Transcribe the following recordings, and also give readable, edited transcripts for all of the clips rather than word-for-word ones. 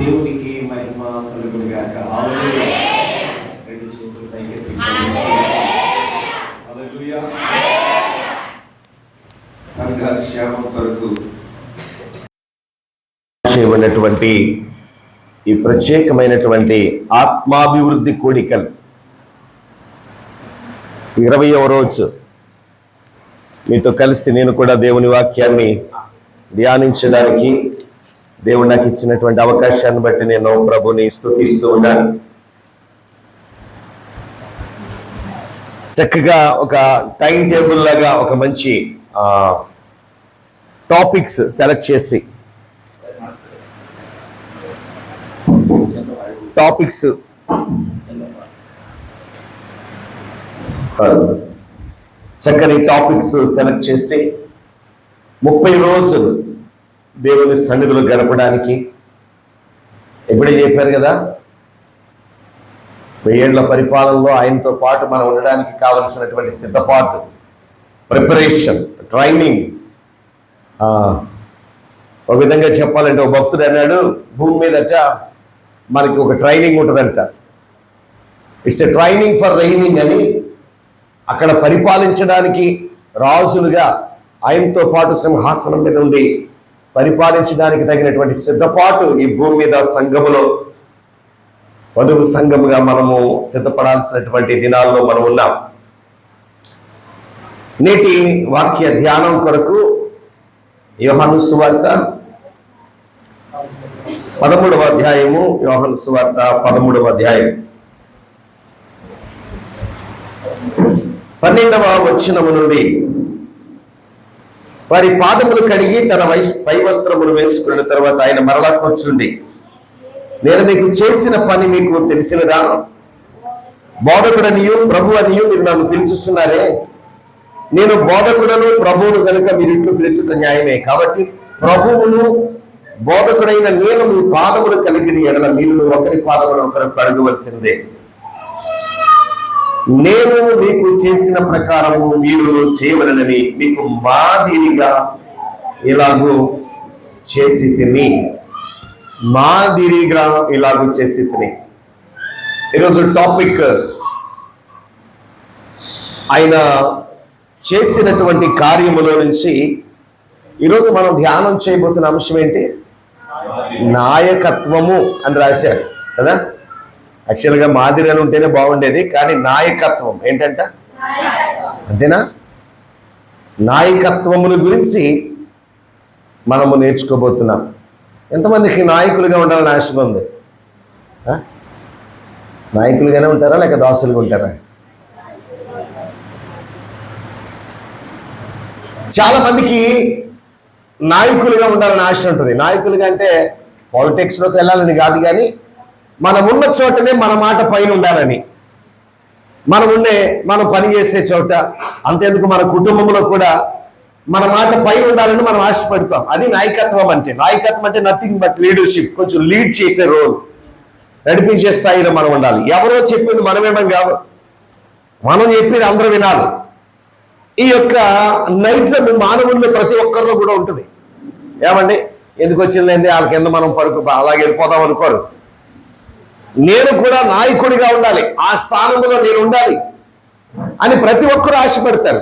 దేవునికి మహిమ కలుగును గాక. రెండు చేతులు పైకెత్తి హల్లెలూయా. సంఘ క్షేమం కొరకు చేయబడినటువంటి ఈ ప్రత్యేకమైనటువంటి ఆత్మాభివృద్ధి కోడికలు 20వ రోజు మీతో కలిసి నేను కూడా దేవుని వాక్యాన్ని ధ్యానించడానికి దేవుడు నాకు ఇచ్చినటువంటి అవకాశాన్ని బట్టి నేను ప్రభుని స్తుతిస్తూ ఉన్నాను. చక్కగా ఒక టైం టేబుల్ లాగా ఒక మంచి టాపిక్స్ సెలెక్ట్ చేసి చక్కని టాపిక్స్ సెలెక్ట్ చేసి 30 రోజులు దేవుని సన్నిధిలో గడపడానికి ఎప్పుడే చెప్పారు కదా, 1000 ఏళ్ల పరిపాలనలో ఆయనతో పాటు మనం ఉండడానికి కావలసినటువంటి సిద్ధపాటు, ప్రిపరేషన్, ట్రైనింగ్. ఒక విధంగా చెప్పాలంటే ఒక భక్తుడు అన్నాడు, భూమి మీదట మనకి ఒక ట్రైనింగ్ ఉంటుందంట. It's a training for raining అని. అక్కడ పరిపాలించడానికి రాజులుగా ఆయనతో పాటు సింహాసనం మీద ఉండి పరిపాలించడానికి తగినటువంటి సిద్ధపాటు ఈ భూమి మీద సంఘములో వధువు సంఘముగా మనము సిద్ధపడాల్సినటువంటి దినాల్లో మనం ఉన్నాం. నేటి వాక్య ధ్యానం కొరకు యోహాను సువార్త 13వ అధ్యాయము, యోహాను సువార్త 13వ అధ్యాయం 12వ వచనము నుండి, వారి పాదములు కడిగి తన పై వస్త్రములు వేసుకున్న తర్వాత ఆయన మరలా కూర్చుండి, నేను మీకు చేసిన పని మీకు తెలిసినదా? బోధకుడనియు ప్రభు అనియు మీరు నన్ను పిలుచుస్తున్నారే. నేను బోధకుడను ప్రభువును కనుక మీరు ఇట్లు పిలుచుట న్యాయమే. కాబట్టి ప్రభువును బోధకుడైన నేను మీ పాదములు కలిగిన ఎడల మీరు ఒకరి పాదములు ఒకరు కడగవలసిందే. నేను మీకు చేసిన ప్రకారము మీరు చేయవలనని మీకు మాదిరిగా ఇలాగూ చేసి తిని. మాదిరిగా ఇలాగూ చేసి తిని. ఈరోజు టాపిక్ ఆయన చేసినటువంటి కార్యములో నుంచి ఈరోజు మనం ధ్యానం చేయబోతున్న అంశం ఏంటి? నాయకత్వము అని రాశారు కదా. యాక్చువల్గా మాదిరి అని ఉంటేనే బాగుండేది, కానీ నాయకత్వం ఏంటంట, అంతేనా? నాయకత్వముల గురించి మనము నేర్చుకోబోతున్నాం. ఎంతమందికి నాయకులుగా ఉండాలని ఆశ ఉంది? నాయకులుగానే ఉంటారా లేక దాసులుగా ఉంటారా? చాలా మందికి నాయకులుగా ఉండాలని ఆశ ఉంటుంది. నాయకులుగా అంటే పాలిటిక్స్లోకి వెళ్ళాలని కాదు, కానీ మనం ఉన్న చోటనే మన మాట పైన ఉండాలని, మనం పని చేసే చోట, అంతేందుకు మన కుటుంబంలో కూడా మన మాట పైన ఉండాలని మనం ఆశపడతాం. అది నాయకత్వం అంటే. నాయకత్వం అంటే నథింగ్ బట్ లీడర్షిప్. కొంచెం లీడ్ చేసే రోల్, నడిపించే స్థాయిలో మనం ఉండాలి. ఎవరో చెప్పింది మనం వినడం కాదు, మనం చెప్పింది అందరూ వినాలి. ఈ యొక్క నైజం మానవుల్లో ప్రతి ఒక్కరిలో కూడా ఉంటుంది. ఏమండి ఎందుకు వచ్చిందండి వాళ్ళ కింద మనం అలాగే వెళ్ళిపోదాం అనుకోరు. నేను కూడా నాయకుడిగా ఉండాలి, ఆ స్థానంలో నేను ఉండాలి అని ప్రతి ఒక్కరు ఆశపడతారు.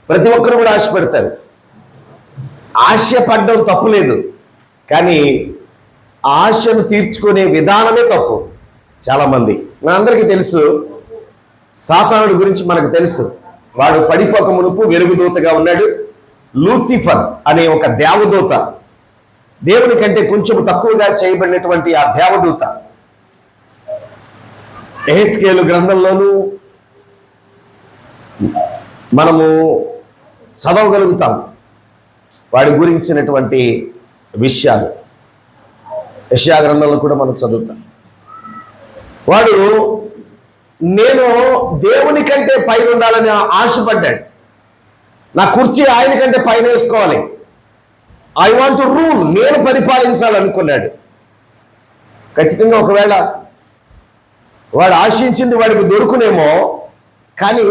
ప్రతి ఒక్కరు కూడా ఆశపడతారు. ఆశపడడం తప్పులేదు, కానీ ఆశను తీర్చుకునే విధానమే తప్పు. చాలామంది, మనందరికీ తెలుసు, సాతానుడి గురించి మనకు తెలుసు. వాడు పడిపోక మునుపు వెలుగుదూతగా ఉన్నాడు. లూసిఫర్ అనే ఒక దేవదూత, దేవుని కంటే కొంచెం తక్కువగా చేయబడినటువంటి ఆ దేవదూత, యెహెజ్కేలు గ్రంథంలోనూ మనము చదవగలుగుతాం వాడి గురించినటువంటి విషయాలు. యెషయా గ్రంథంలో కూడా మనం చదువుతాం. వాడు నేను దేవుని కంటే పైన ఉండాలని ఆశపడ్డాడు. నా కుర్చీ ఆయన కంటే పైన వేసుకోవాలి, ఐ వాంట్ టు రూల్, నేను పరిపాలించాలనుకున్నాడు. ఖచ్చితంగా ఒకవేళ వాడు ఆశించింది వాడికి దొరుకునేమో, కానీ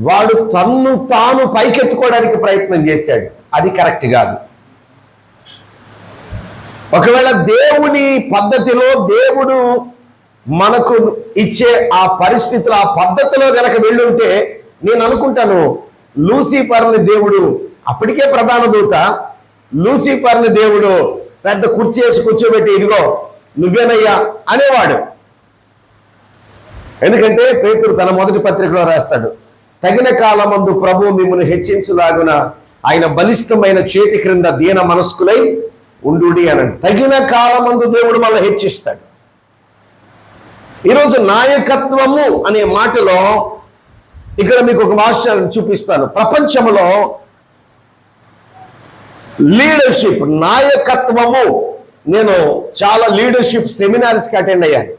వాడు తన్ను తాను పైకెత్తుకోవడానికి ప్రయత్నం చేశాడు. అది కరెక్ట్ కాదు. ఒకవేళ దేవుని పద్ధతిలో దేవుడు మనకు ఇచ్చే ఆ పరిస్థితులు ఆ పద్ధతిలో గనక వెళ్ళుంటే నేను అనుకుంటాను లూసిఫర్ని దేవుడు అప్పటికే ప్రధాన దూత, లూసిఫర్ని దేవుడు పెద్ద కుర్చీ వేసి కూర్చోబెట్టి ఇదిగో నువ్వేనయ్యా అనేవాడు. ఎందుకంటే పేతురు తన మొదటి పత్రికలో రాస్తాడు, తగిన కాలమందు ప్రభు మిమ్మల్ని హెచ్చించులాగున ఆయన బలిష్టమైన చేతి క్రింద దీన మనస్కులై ఉండుడి అని. తగిన కాలమందు దేవుడు మళ్ళీ హెచ్చిస్తాడు. ఈరోజు నాయకత్వము అనే మాటలో ఇక్కడ మీకు ఒక వాక్యాన్ని చూపిస్తాను. ప్రపంచంలో లీడర్షిప్, నాయకత్వము, నేను చాలా లీడర్షిప్ సెమినార్స్కి అటెండ్ అయ్యాను.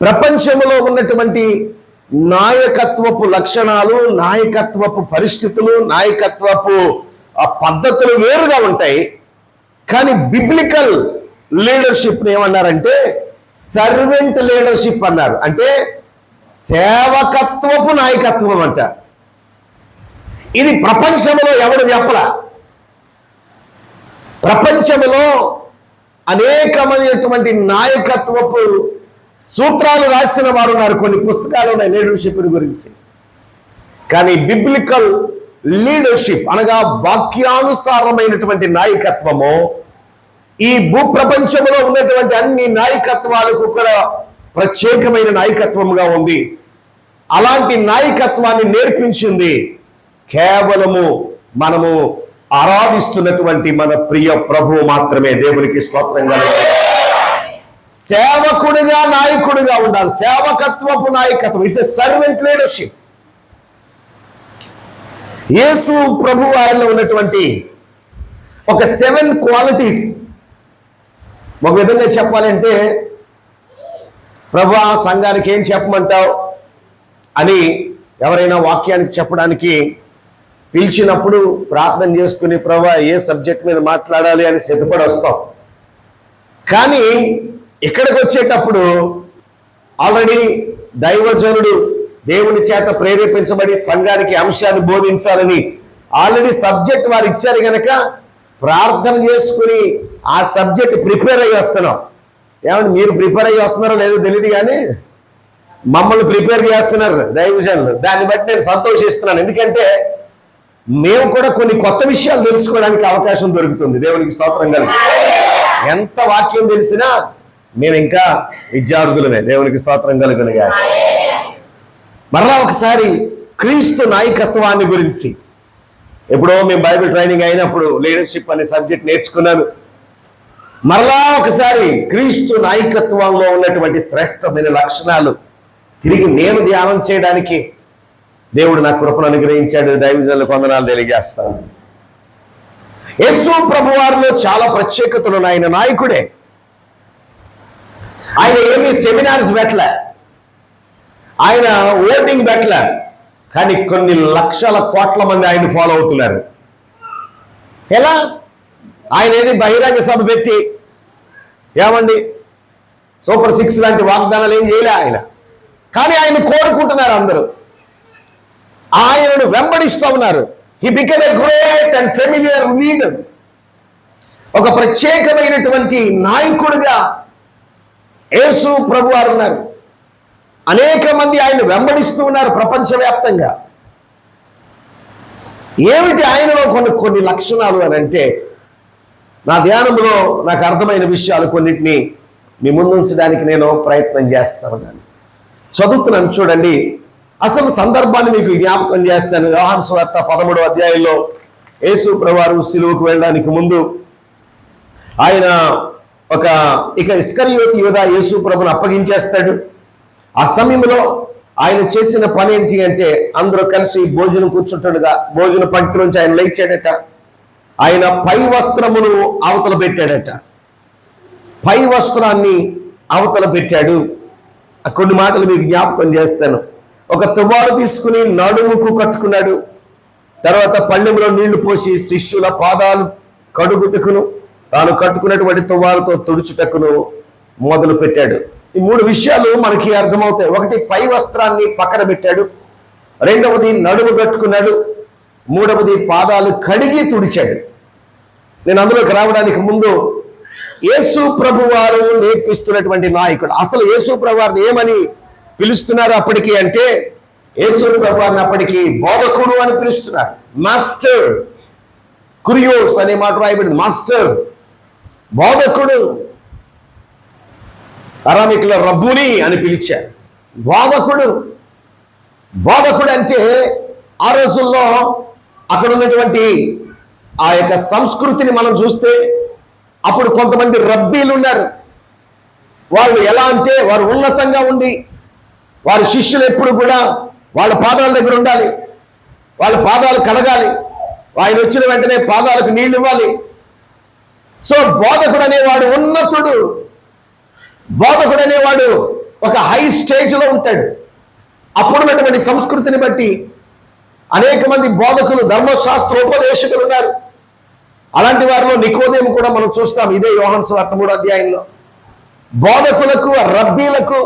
ప్రపంచంలో ఉన్నటువంటి నాయకత్వపు లక్షణాలు, నాయకత్వపు పరిస్థితులు, నాయకత్వపు పద్ధతులు వేరుగా ఉంటాయి. కానీ బిబ్లికల్ లీడర్షిప్ ఏమన్నారంటే సర్వెంట్ లీడర్షిప్ అన్నారు. అంటే సేవకత్వపు నాయకత్వం అంట. ఇది ప్రపంచంలో ఎవడు చెప్పలా. ప్రపంచంలో అనేకమైనటువంటి నాయకత్వపు సూత్రాలు రాసిన వారు ఉన్నారు, కొన్ని పుస్తకాలు ఉన్నాయి లీడర్షిప్ గురించి. కానీ బిబ్లికల్ లీడర్షిప్ అనగా వాక్యానుసారమైనటువంటి నాయకత్వము ఈ భూప్రపంచంలో ఉన్నటువంటి అన్ని నాయకత్వాలకు కూడా ప్రత్యేకమైన నాయకత్వముగా ఉంది. అలాంటి నాయకత్వాన్ని నేర్పించింది కేవలము మనము ఆరాధిస్తున్నటువంటి మన ప్రియ ప్రభువు మాత్రమే. దేవునికి స్తోత్రం కలుగును. సేవకుడిగా నాయకుడిగా ఉండాలి. సేవకత్వపు నాయకత్వం, ఇట్స్ ఎ సర్వెంట్ లీడర్షిప్. యేసు ప్రభు వారిలో ఉన్నటువంటి ఒక 7 క్వాలిటీస్, ఒక విధంగా చెప్పాలంటే ప్రభా సంఘానికి ఏం చెప్పమంటావు అని ఎవరైనా వాక్యానికి చెప్పడానికి పిలిచినప్పుడు ప్రార్థన చేసుకుని ప్రభా ఏ సబ్జెక్ట్ మీద మాట్లాడాలి అని సిద్ధపడి వస్తాం. కానీ ఇక్కడికి వచ్చేటప్పుడు ఆల్రెడీ దైవజనుడు దేవుని చేత ప్రేరేపించబడి సంఘానికి అంశాన్ని బోధించాలని ఆల్రెడీ సబ్జెక్ట్ వారు ఇచ్చారు కనుక ప్రార్థన చేసుకుని ఆ సబ్జెక్ట్ ప్రిపేర్ అయ్యి వస్తున్నాం. ఏమంటే మీరు ప్రిపేర్ అయ్యి వస్తున్నారో లేదో తెలియదు, కానీ మమ్మల్ని ప్రిపేర్ చేస్తున్నారు దైవజనులు. దాన్ని బట్టి నేను సంతోషిస్తున్నాను. ఎందుకంటే మేము కూడా కొన్ని కొత్త విషయాలు తెలుసుకోవడానికి అవకాశం దొరుకుతుంది. దేవునికి స్తోత్రం కలుగు. ఎంత వాక్యం తెలిసినా మేము ఇంకా విద్యార్థులమే. దేవునికి స్తోత్రం కలుగునుగా. మరలా ఒకసారి క్రీస్తు నాయకత్వాన్ని గురించి, ఎప్పుడో మేము బైబిల్ ట్రైనింగ్ అయినప్పుడు లీడర్షిప్ అనే సబ్జెక్ట్ నేర్చుకున్నాను. మరలా ఒకసారి క్రీస్తు నాయకత్వంలో ఉన్నటువంటి శ్రేష్టమైన లక్షణాలు తిరిగి నేను ధ్యానం చేయడానికి దేవుడు నా కృపను అనుగ్రహించాడు. దైవజనులకు వందనాలు తెలియజేస్తాను. యేసు ప్రభు వారిలో చాలా ప్రత్యేకతలు ఉన్నాయి. ఆయన నాయకుడే. ఆయన ఏమీ సెమినార్స్ పెట్టలే, ఆయన ఓటింగ్ పెట్టలే, కానీ కొన్ని లక్షల కోట్ల మంది ఆయన ఫాలో అవుతున్నారు. ఎలా? ఆయన ఏది బహిరంగ సభ పెట్టి ఏమండి సూపర్ 6 లాంటి వాగ్దానాలు ఏం చేయలే ఆయన. కానీ ఆయన కోరుకుంటున్నారు అందరూ, ఆయనను వెంబడిస్తూ ఉన్నారు. He become a great and familiar leader. ఒక ప్రత్యేకమైనటువంటి నాయకుడిగా యేసు ప్రభు వారు ఉన్నారు. అనేక మంది ఆయన వెంబడిస్తూ ఉన్నారు ప్రపంచవ్యాప్తంగా. ఏమిటి ఆయనలో కొన్ని లక్షణాలు అని అంటే, నా ధ్యానంలో నాకు అర్థమైన విషయాలు కొన్నిటిని మీ ముందుంచడానికి నేను ప్రయత్నం చేస్తాను. చదువుతున్నాను చూడండి. అసలు సందర్భాన్ని మీకు జ్ఞాపకం చేస్తాను. యోహాను సువార్త 13వ అధ్యాయంలో యేసు ప్రభువారు సిలువకు వెళ్ళడానికి ముందు ఆయన ఇక ఇస్కరియోతు యూదా యేసు ప్రభుని అప్పగించేస్తాడు. ఆ సమయంలో ఆయన చేసిన పని ఏంటి అంటే, అందరూ కలిసి భోజనం కూర్చుంటాడుగా భోజన పంక్తి నుంచి ఆయన లేచాడట. ఆయన పై వస్త్రమును అవతల పెట్టాడట. పై వస్త్రాన్ని అవతల పెట్టాడు. కొన్ని మాటలు మీకు జ్ఞాపకం చేస్తాను. ఒక తువాలు తీసుకుని నడుముకు కట్టుకున్నాడు. తర్వాత పళ్ళెంలో నీళ్లు పోసి శిష్యుల పాదాలు కడుగుటకును తాను కట్టుకున్నటువంటి తువాలతో తుడుచుటకును మొదలు పెట్టాడు. ఈ 3 విషయాలు మనకి అర్థమవుతాయి. ఒకటి, పై వస్త్రాన్ని పక్కన పెట్టాడు. రెండవది, నడుము కట్టుకున్నాడు. మూడవది, పాదాలు కడిగి తుడిచాడు. నేను అందులోకి రావడానికి ముందు యేసు ప్రభు వారు నేర్పిస్తున్నటువంటి నాయకుడు. అసలు యేసు ప్రభు వారిని ఏమని పిలుస్తున్నారు అప్పటికి అంటే, యేసు ప్రభు వారిని అప్పటికి బోధకుడు అని పిలుస్తున్నారు. మాస్టర్, కురియోస్ అనే మాట రాయబడింది. మాస్టర్, బోధకుడు. అరామికులో రబ్బుని అని పిలిచారు. బోధకుడు. బోధకుడు అంటే ఆ రోజుల్లో అక్కడ ఉన్నటువంటి ఆ యొక్క సంస్కృతిని మనం చూస్తే, అప్పుడు కొంతమంది రబ్బీలు ఉన్నారు. వాళ్ళు ఎలా అంటే, వారు ఉన్నతంగా ఉండి వారి శిష్యులు ఎప్పుడు కూడా వాళ్ళ పాదాల దగ్గర ఉండాలి, వాళ్ళ పాదాలు కడగాలి, ఆయన వచ్చిన వెంటనే పాదాలకు నీళ్లు ఇవ్వాలి. సో బోధకుడు అనేవాడు ఉన్నతుడు. బోధకుడు అనేవాడు ఒక హై స్టేజ్లో ఉంటాడు. అప్పుడున్నటువంటి సంస్కృతిని బట్టి అనేక మంది బోధకులు, ధర్మశాస్త్రోపదేశకులు ఉన్నారు. అలాంటి వారిలో నికోదేము కూడా మనం చూస్తాం ఇదే యోహాను సువార్త 3వ అధ్యాయంలో. బోధకులకు, రబ్బీలకు,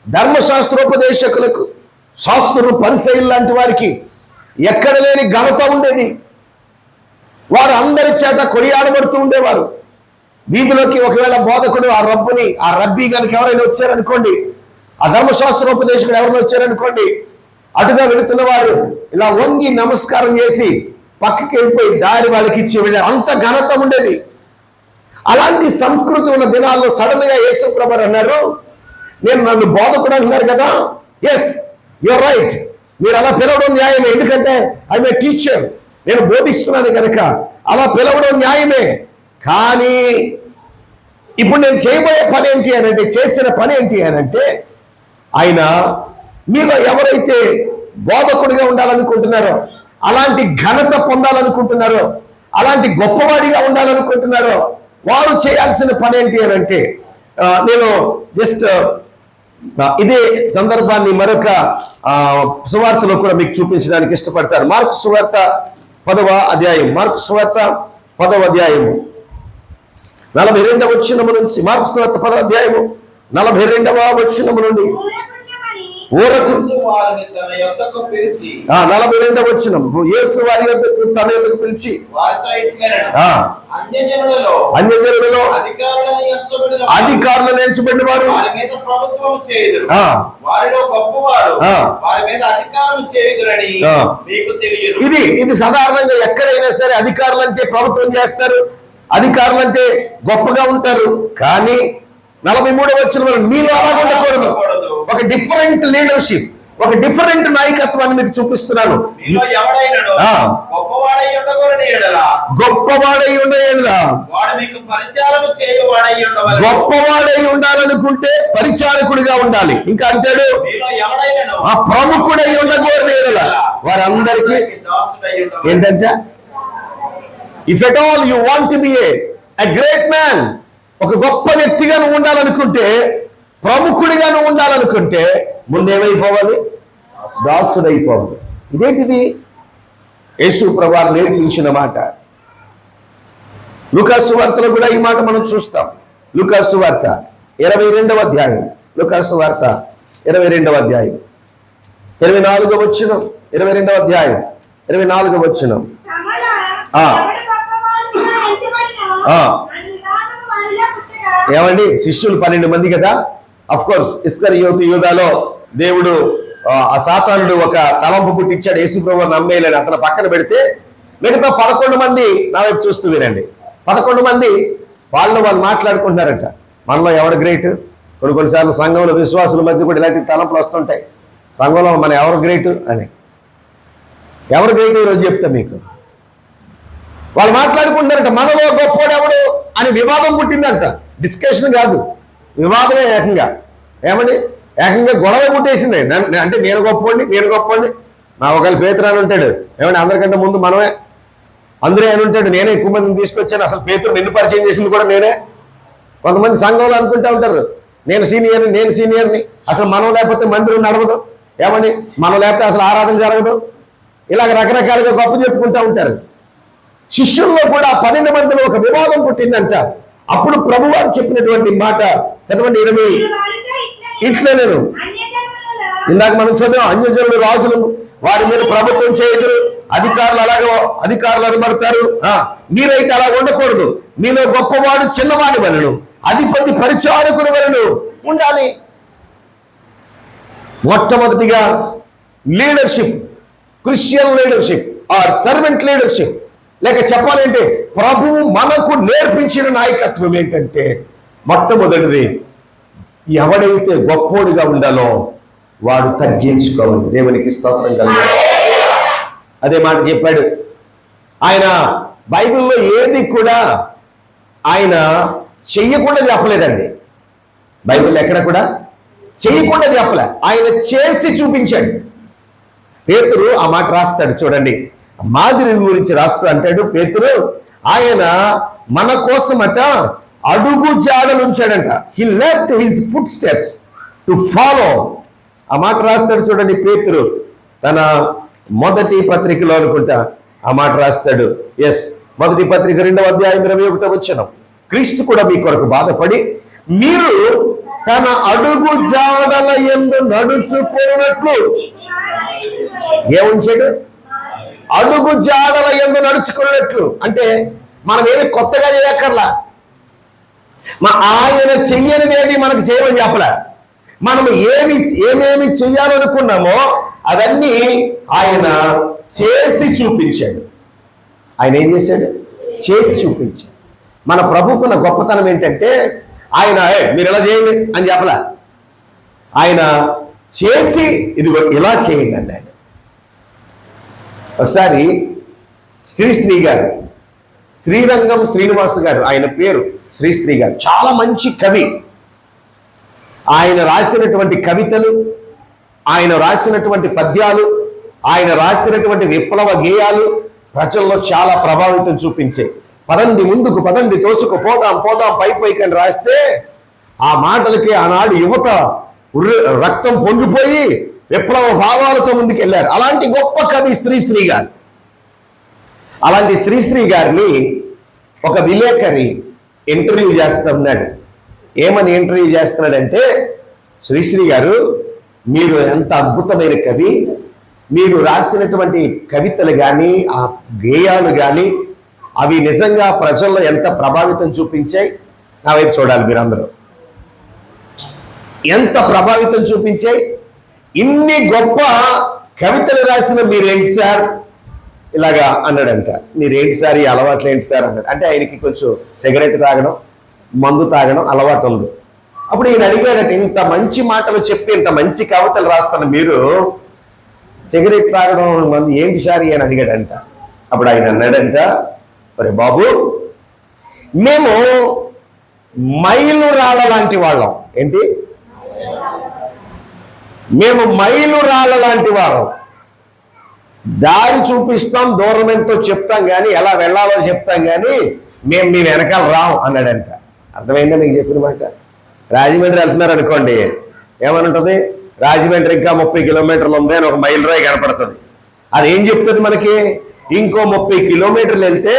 ధర్మశాస్త్రోపదేశకులకు, శాస్త్రులు, పరిసయ్యులు లాంటి వారికి ఎక్కడ లేని ఘనత ఉండేది. వారు అందరి చేత కొనియాడబడుతూ ఉండేవారు. వీధిలోకి ఒకవేళ బోధకుడు ఆ రబ్బీ కనుక ఎవరైనా వచ్చారనుకోండి, ఆ ధర్మశాస్త్రోపదేశకుడు ఎవరైనా వచ్చారనుకోండి, అటుగా వెళుతున్న వారు ఇలా వంగి నమస్కారం చేసి పక్కకి వెళ్ళిపోయి దారి వాళ్ళకి ఇచ్చి వెళ్ళారు. అంత ఘనత ఉండేది. అలాంటి సంస్కృతి ఉన్న దినాల్లో సడన్ గా యేసు ప్రభువు అన్నారు, నన్ను బోధకుడు అంటున్నారు కదా, ఎస్ యూర్ రైట్, మీరు అలా పిలవడం న్యాయమే, ఎందుకంటే ఐఎమ్ ఏ టీచర్, నేను బోధిస్తున్నాను కనుక అలా పిలవడం న్యాయమే. కానీ ఇప్పుడు నేను చేయబోయే పని ఏంటి అనంటే, చేసిన పని ఏంటి అనంటే, ఆయన మీలో ఎవరైతే బోధకుడిగా ఉండాలనుకుంటున్నారో, అలాంటి ఘనత పొందాలనుకుంటున్నారో, అలాంటి గొప్పవాడిగా ఉండాలనుకుంటున్నారో, వారు చేయాల్సిన పని ఏంటి అనంటే, నేను జస్ట్ ఇదే సందర్భాన్ని మరొక సువార్తలో కూడా మీకు చూపించడానికి ఇష్టపడతారు. మార్కు సువార్త 10వ అధ్యాయం, మార్కు సువార్త 10వ అధ్యాయము 42వ వచనము నుంచి, మార్కు సువార్త 10వ అధ్యాయము 42వ వచనము నుండి ఊరకు 42వ వచనం, యేసు వారి యొద్దకు తన యొద్దకు పిలిచి అన్యజనులలో అధికారులను ఎంచబడిన వారు ఇది సాధారణంగా ఎక్కడైనా సరే అధికారులు అంటే ప్రభుత్వం చేస్తారు, అధికారులు అంటే గొప్పగా ఉంటారు. కానీ 43వ వచనం మీలో అలా ఉండకూడదు. ఒక డిఫరెంట్ లీడర్షిప్, ఒక డిఫరెంట్ నాయకత్వాన్ని మీకు చూపిస్తున్నాను. గొప్పవాడై గొప్పవాడై ఉండాలనుకుంటే పరిచారకుడిగా ఉండాలి. ఇంకా అంటాడు ఆ ప్రముఖుడై ఉండకూడని ఎడల వారందరికీ ఏంటంటే, if at all you want to be a great man, ఒక గొప్ప వ్యక్తిగా నువ్వు ఉండాలనుకుంటే, ప్రముఖుడిగా నువ్వు ఉండాలనుకుంటే ముందేమైపోవాలి? దాసుడైపోవాలి. ఇదేంటిది? యేసు ప్రభువు నేర్పించిన మాట. లూకాసు వార్తలో కూడా ఈ మాట మనం చూస్తాం. లూకాసు వార్త 22వ అధ్యాయం, లూకాసు వార్త 22వ అధ్యాయం 24వ వచనం, 22వ అధ్యాయం 24వ వచనం. ఏమండి, శిష్యులు 12 మంది కదా. అఫ్ కోర్స్ ఇస్కరియోతు యూదాలో దేవుడు ఆ సాతానుడు ఒక తలంపు పుట్టించాడు యేసు ప్రభువుని నమ్మేయాలని. అతను పక్కన పెడితే మిగతా 11 మంది నా వైపు చూస్తూ వినండి. 11 మంది వాళ్ళు మాట్లాడుకుంటున్నారట, మనలో ఎవరు గ్రేట్. కొన్నిసార్లు సంఘంలో విశ్వాసుల మధ్య కూడా ఇలాంటి తలంపులు వస్తుంటాయి. సంఘంలో మన ఎవరు గ్రేట్ అని. ఎవరు గ్రేట్ ఈరోజు చెప్తా మీకు. వాళ్ళు మాట్లాడుకుంటున్నారట, మనలో గొప్పోడు ఎవడు అని వివాదం పుట్టిందంట. డిస్కషన్ కాదు, వివాదమే. ఏమండి, ఏకంగా గొడవ పుట్టేసింది. అంటే నేను గొప్పండి. నా ఒకవేళ పేతురాని ఉంటాడు, ఏమంటే అందరికంటే ముందు మనమే. అందరూ అని ఉంటాడు, నేనే ఎక్కువ మందిని తీసుకొచ్చాను, అసలు పేతురు నిన్ను పరిచయం చేసింది కూడా నేనే. కొంతమంది సంఘంలో అనుకుంటూ ఉంటారు, నేను సీనియర్ని, అసలు మనం లేకపోతే మందిరం నడవదు, ఏమండి మనం లేకపోతే అసలు ఆరాధన జరగదు. ఇలాగ రకరకాలుగా గొప్ప చెప్పుకుంటూ ఉంటారు. శిష్యుల్లో కూడా 12 మందిలో ఒక వివాదం పుట్టిందంట. అప్పుడు ప్రభువారు చెప్పినటువంటి మాట చదవండి. 20 ఇట్లా నేను ఇందాక మనం చదివాం, అన్యజనులు రాజులు వారి మీద ప్రభుత్వం చేయదురు, అధికారులు అనబడతారు. మీరైతే అలా ఉండకూడదు. మీలో గొప్పవాడు చిన్నవాడి వలెను, అధిపతి పరిచారకుని వలెను ఉండాలి. మొట్టమొదటిగా leadership, Christian leadership or servant leadership, లేక చెప్పాలంటే ప్రభువు మనకు నేర్పించిన నాయకత్వం ఏంటంటే, మొట్టమొదటిది ఎవడైతే గొప్పోడిగా ఉండాలో వాడు తగ్గించుకోవాలి. దేవునికి స్తోత్రం కలుగును. అదే మాట చెప్పాడు ఆయన. బైబిల్లో ఏది కూడా ఆయన చెయ్యకుండా చెప్పలేదండి. బైబిల్లో ఎక్కడ కూడా చేయకుండా చెప్పలే, ఆయన చేసి చూపించాడు. పేతురు ఆ మాట రాస్తాడు చూడండి, మాదిరి గురించి రాస్తూ అంటాడు పేతురు, ఆయన మన కోసమట అడుగు జాడలు ఉంచాడంట. He left his footsteps to follow. ఆ మాట రాస్తాడు చూడండి పేతురు తన మొదటి పత్రికలో అనుకుంటా ఆ మాట రాస్తాడు. ఎస్, మొదటి పత్రిక 2వ అధ్యాయం 21వ వచనం. క్రీస్తు కూడా మీ కొరకు బాధపడి మీరు తన అడుగు జాడల యందు నడుచుకున్నట్లు ఏముంచాడు? అడుగు జాడల యందు నడుచుకున్నట్లు. అంటే మనం ఏమి కొత్తగా చేయక్కర్లా, ఆయన చెయ్యనిదేది మనకు చేయమని చెప్పలే. మనం ఏమేమి చెయ్యాలనుకున్నామో అవన్నీ ఆయన చేసి చూపించాడు. ఆయన ఏం చేశాడు? చేసి చూపించాడు. మన ప్రభుకున్న గొప్పతనం ఏంటంటే ఆయన మీరు ఎలా చేయండి అని చెప్పలా, ఆయన చేసి ఇది ఇలా చేయండి అన్నాడు. ఒకసారి శ్రీశ్రీ గారు, శ్రీరంగం శ్రీనివాస్ గారు ఆయన పేరు, శ్రీశ్రీ గారు చాలా మంచి కవి. ఆయన రాసినటువంటి కవితలు, ఆయన రాసినటువంటి పద్యాలు, ఆయన రాసినటువంటి విప్లవ గేయాలు ప్రజల్లో చాలా ప్రభావితం చూపించాయి. పదండి ముందుకు, పదండి తోసుకు, పోదాం పోదాం పై పైకి అని రాస్తే ఆ మాటలకి ఆనాడు యువత రక్తం పొంగిపోయి విప్లవ భావాలతో ముందుకెళ్లారు. అలాంటి గొప్ప కవి శ్రీశ్రీ గారు. అలాంటి శ్రీశ్రీ గారిని ఒక విలేకరి ఇంటర్వ్యూ చేస్తూ ఉన్నాడు. ఏమని ఇంటర్వ్యూ చేస్తున్నాడంటే, శ్రీశ్రీ గారు మీరు ఎంత అద్భుతమైన కవి, మీరు రాసినటువంటి కవితలు కానీ ఆ గేయాలు కానీ అవి నిజంగా ప్రజల్లో ఎంత ప్రభావితం చూపించాయి. నా వైపు చూడాలి మీరందరూ, ఎంత ప్రభావితం చూపించాయి. ఇన్ని గొప్ప కవితలు రాసిన మీరేంటి సార్ ఇలాగా అన్నాడంట. మీరేంటి సార్ ఈ అలవాట్లు ఏంటి సార్ అన్నాడు. అంటే ఆయనకి కొంచెం సిగరెట్ తాగడం, మందు తాగడం అలవాటు ఉంది. అప్పుడు ఈయన అడిగాడట, ఇంత మంచి మాటలు చెప్పి ఇంత మంచి కవితలు రాస్తున్న మీరు సిగరెట్ తాగడం మందు ఏంటి సార్ అని అడిగాడంట. అప్పుడు ఆయన అన్నాడంట, మరి బాబు మేము మైలురాళ్ళ లాంటి వాళ్ళం. ఏంటి? మేము మైలురాళ్ళ లాంటి వాళ్ళం. దారి చూపిస్తాం, దూరం ఎంతో చెప్తాం కానీ ఎలా వెళ్ళాలో చెప్తాం కానీ మేము మీ వెనకాల రాం అన్నాడంట. అర్థమైందా నీకు చెప్పిన మాట? రాజమండ్రి వెళ్తున్నారు అనుకోండి, ఏమని ఉంటుంది? రాజమండ్రి ఇంకా 30 కిలోమీటర్లు ఉంది అని ఒక మైల్ రాయి కనపడుతుంది. అది ఏం చెప్తుంది మనకి? ఇంకో 30 కిలోమీటర్లు వెళ్తే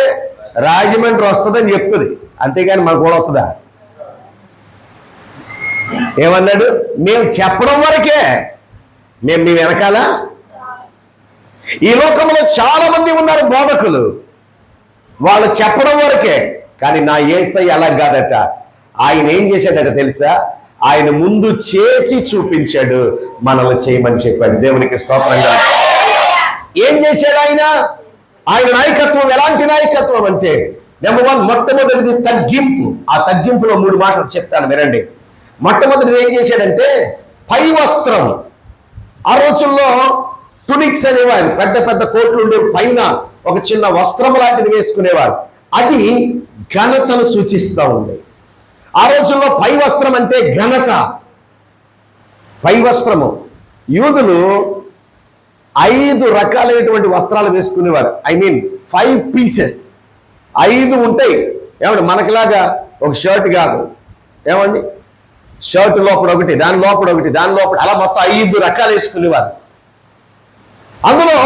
రాజమండ్రి వస్తుందని చెప్తుంది. అంతేగాని మనకు కూడా వస్తుందా? ఏమన్నాడు? మేము చెప్పడం వరకే, మేము మీ వెనకాల. ఈ లోకంలో చాలా మంది ఉన్నారు బోధకులు, వాళ్ళు చెప్పడం వరకే. కానీ నా యేసయ్య అలా కాదట. ఆయన ఏం చేశాడట తెలుసా? ఆయన ముందు చేసి చూపించాడు, మనల్ని చేయమని చెప్పాడు. దేవునికి స్తోత్రంగా. ఏం చేశాడు ఆయన? ఆయన నాయకత్వం ఎలాంటి నాయకత్వం అంటే, నెంబర్ 1 మొట్టమొదటిది తగ్గింపు. ఆ తగ్గింపులో 3 మాటలు చెప్తాను వినండి. మొట్టమొదటిది ఏం చేశాడంటే పై వస్త్రం. ఆ రోజుల్లో టునిక్స్ అనేవారు, పెద్ద పెద్ద కోట్లు ఉండే పైన ఒక చిన్న వస్త్రం లాంటిది వేసుకునేవారు. అది ఘనతను సూచిస్తూ ఉంది. ఆ రోజుల్లో పై వస్త్రం అంటే ఘనత. పై వస్త్రము. యూదులు 5 రకాలైనటువంటి వస్త్రాలు వేసుకునేవారు. 5 పీసెస్, 5 ఉంటాయి. ఏమండి మనకిలాగా ఒక షర్ట్ కాదు. ఏమండి షర్ట్ లోపల ఒకటి, దాని లోపల ఒకటి, దాని లోపల, అలా మొత్తం 5 రకాలు వేసుకునేవారు. అందులో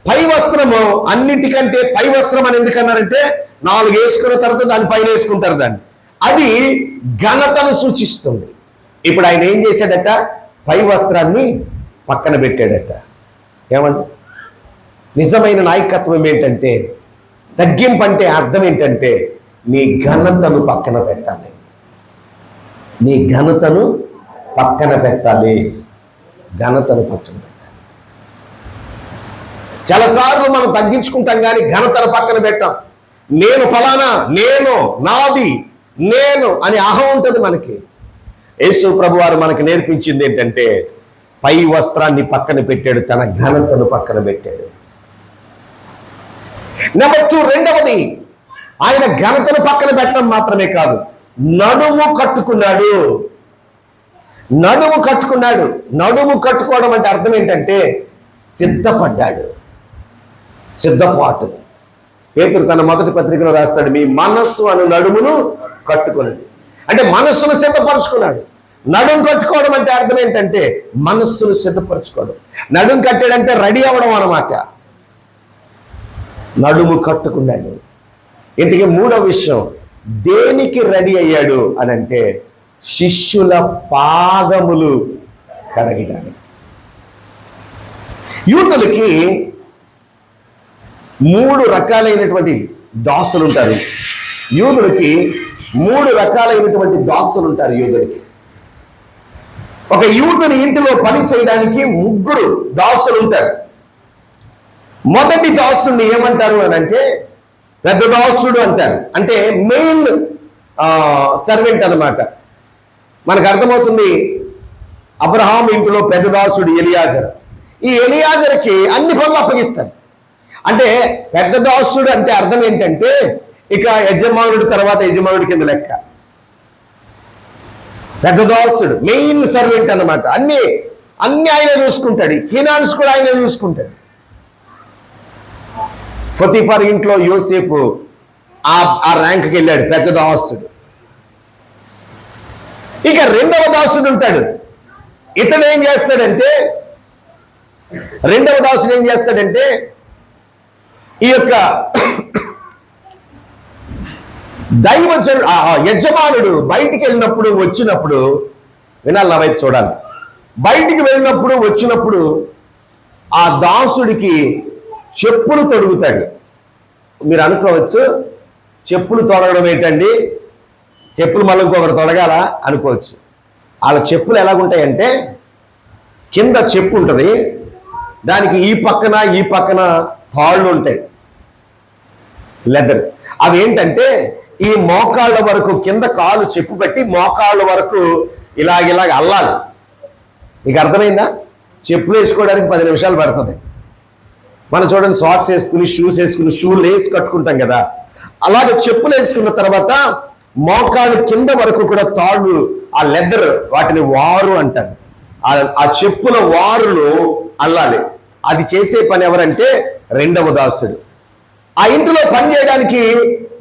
పై వస్త్రము అన్నిటికంటే పై వస్త్రం అని ఎందుకన్నారంటే 4 వేసుకున్న తర్వాత దాని పైన వేసుకుంటారు దాన్ని. అది ఘనతను సూచిస్తుంది. ఇప్పుడు ఆయన ఏం చేశాడట? పై వస్త్రాన్ని పక్కన పెట్టాడట. ఏమండి నిజమైన నాయకత్వం ఏంటంటే, తగ్గింపు అంటే అర్థం ఏంటంటే నీ ఘనతను పక్కన పెట్టాలి. నీ ఘనతను పక్కన పెట్టాలి. ఘనతను పక్కన పెట్టాలి. చాలాసార్లు మనం తగ్గించుకుంటాం కానీ ఘనతను పక్కన పెట్టాం. నేను ఫలానా, నేను, నాది, నేను అని అహం ఉంటుంది మనకి. యేసు ప్రభు వారు మనకు నేర్పించింది ఏంటంటే పై వస్త్రాన్ని పక్కన పెట్టాడు, తన ఘనతను పక్కన పెట్టాడు. నెంబర్ 2, రెండవది, ఆయన ఘనతను పక్కన పెట్టడం మాత్రమే కాదు, నడుము కట్టుకున్నాడు. నడుము కట్టుకున్నాడు. నడుము కట్టుకోవడం అంటే అర్థం ఏంటంటే సిద్ధపడ్డాడు, సిద్ధపాటు. పేతురు తన మొదటి పత్రికలో రాస్తాడు, మీ మనస్సు అను నడుమును కట్టుకున్నది. అంటే మనస్సును సిద్ధపరచుకున్నాడు. నడుము కట్టుకోవడం అంటే అర్థం ఏంటంటే మనస్సును సిద్ధపరచుకోవడం. నడుము కట్టాడంటే రెడీ అవ్వడం అన్నమాట. నడుము కట్టుకున్నాడు. ఇంటికి మూడవ విషయం, దేనికి రెడీ అయ్యాడు అని అంటే శిష్యుల పాదములు కడగడానికి. యూదులకి 3 రకాలైనటువంటి దాసులు ఉంటారు. యూదులకి 3 రకాలైనటువంటి దాసులు ఉంటారు. యూదులకి ఒక యూదుని ఇంటిలో పని చేయడానికి 3 దాసులు ఉంటారు. మొదటి దాసుని ఏమంటారు అని అంటే పెద్ద దాసుడు అంటారు. అంటే మెయిన్ సర్వెంట్ అన్నమాట. మనకు అర్థమవుతుంది, అబ్రహాం ఇంటిలో పెద్ద దాసుడు ఎలియాజర్. ఈ ఎలియాజర్కి అన్ని పనులు అప్పగిస్తారు. అంటే పెద్ద దాసుడు అంటే అర్థం ఏంటంటే ఇక యజమానుడి తర్వాత యజమానుడి కింద లెక్క. పెద్ద దాసుడు మెయిన్ సర్వెంట్ అన్నమాట. అన్ని ఆయన చూసుకుంటాడు. ఫినాన్స్ కూడా ఆయన చూసుకుంటాడు. పొతిఫర్ ఇంట్లో యోసేపు ఆ ర్యాంక్కి వెళ్ళాడు, పెద్ద దాసుడు. ఇక రెండవ దాసుడు ఉంటాడు. ఇతడు ఏం చేస్తాడంటే, రెండవ దాసుడు ఏం చేస్తాడంటే ఈ యొక్క దైవజనుడు యజమానుడు బయటికి వెళ్ళినప్పుడు వచ్చినప్పుడు, వినాలి, నా వైపు చూడాలి. బయటికి వెళ్ళినప్పుడు వచ్చినప్పుడు ఆ దాసుడికి చెప్పులు తొడుగుతాడు. మీరు అనుకోవచ్చు, చెప్పులు తొడగడం ఏంటండి, చెప్పులు మళ్ళీ ఇంకొకటి తొడగాల అనుకోవచ్చు. వాళ్ళ చెప్పులు ఎలాగుంటాయంటే కింద చెప్పు ఉంటుంది, దానికి ఈ పక్కన తాళ్ళు ఉంటాయి, లెదర్. అవి ఏంటంటే ఈ మోకాళ్ళ వరకు కింద కాలు చెప్పు పెట్టి మోకాళ్ళ వరకు ఇలాగ అల్లాలి. నీకు అర్థమైందా? చెప్పులు వేసుకోవడానికి 10 నిమిషాలు పడుతుంది. మనం చూడండి, సాక్స్ వేసుకుని షూస్ వేసుకుని షూ లేసి కట్టుకుంటాం కదా, అలాగే చెప్పులు వేసుకున్న తర్వాత మోకాళ్ళు కింద వరకు కూడా తాళ్ళు, ఆ లెదర్, వాటిని వారు అంటారు. ఆ చెప్పుల వారులు అల్లాలి. అది చేసే పని ఎవరంటే రెండవ దాసుడు. ఆ ఇంటిలో పని చేయడానికి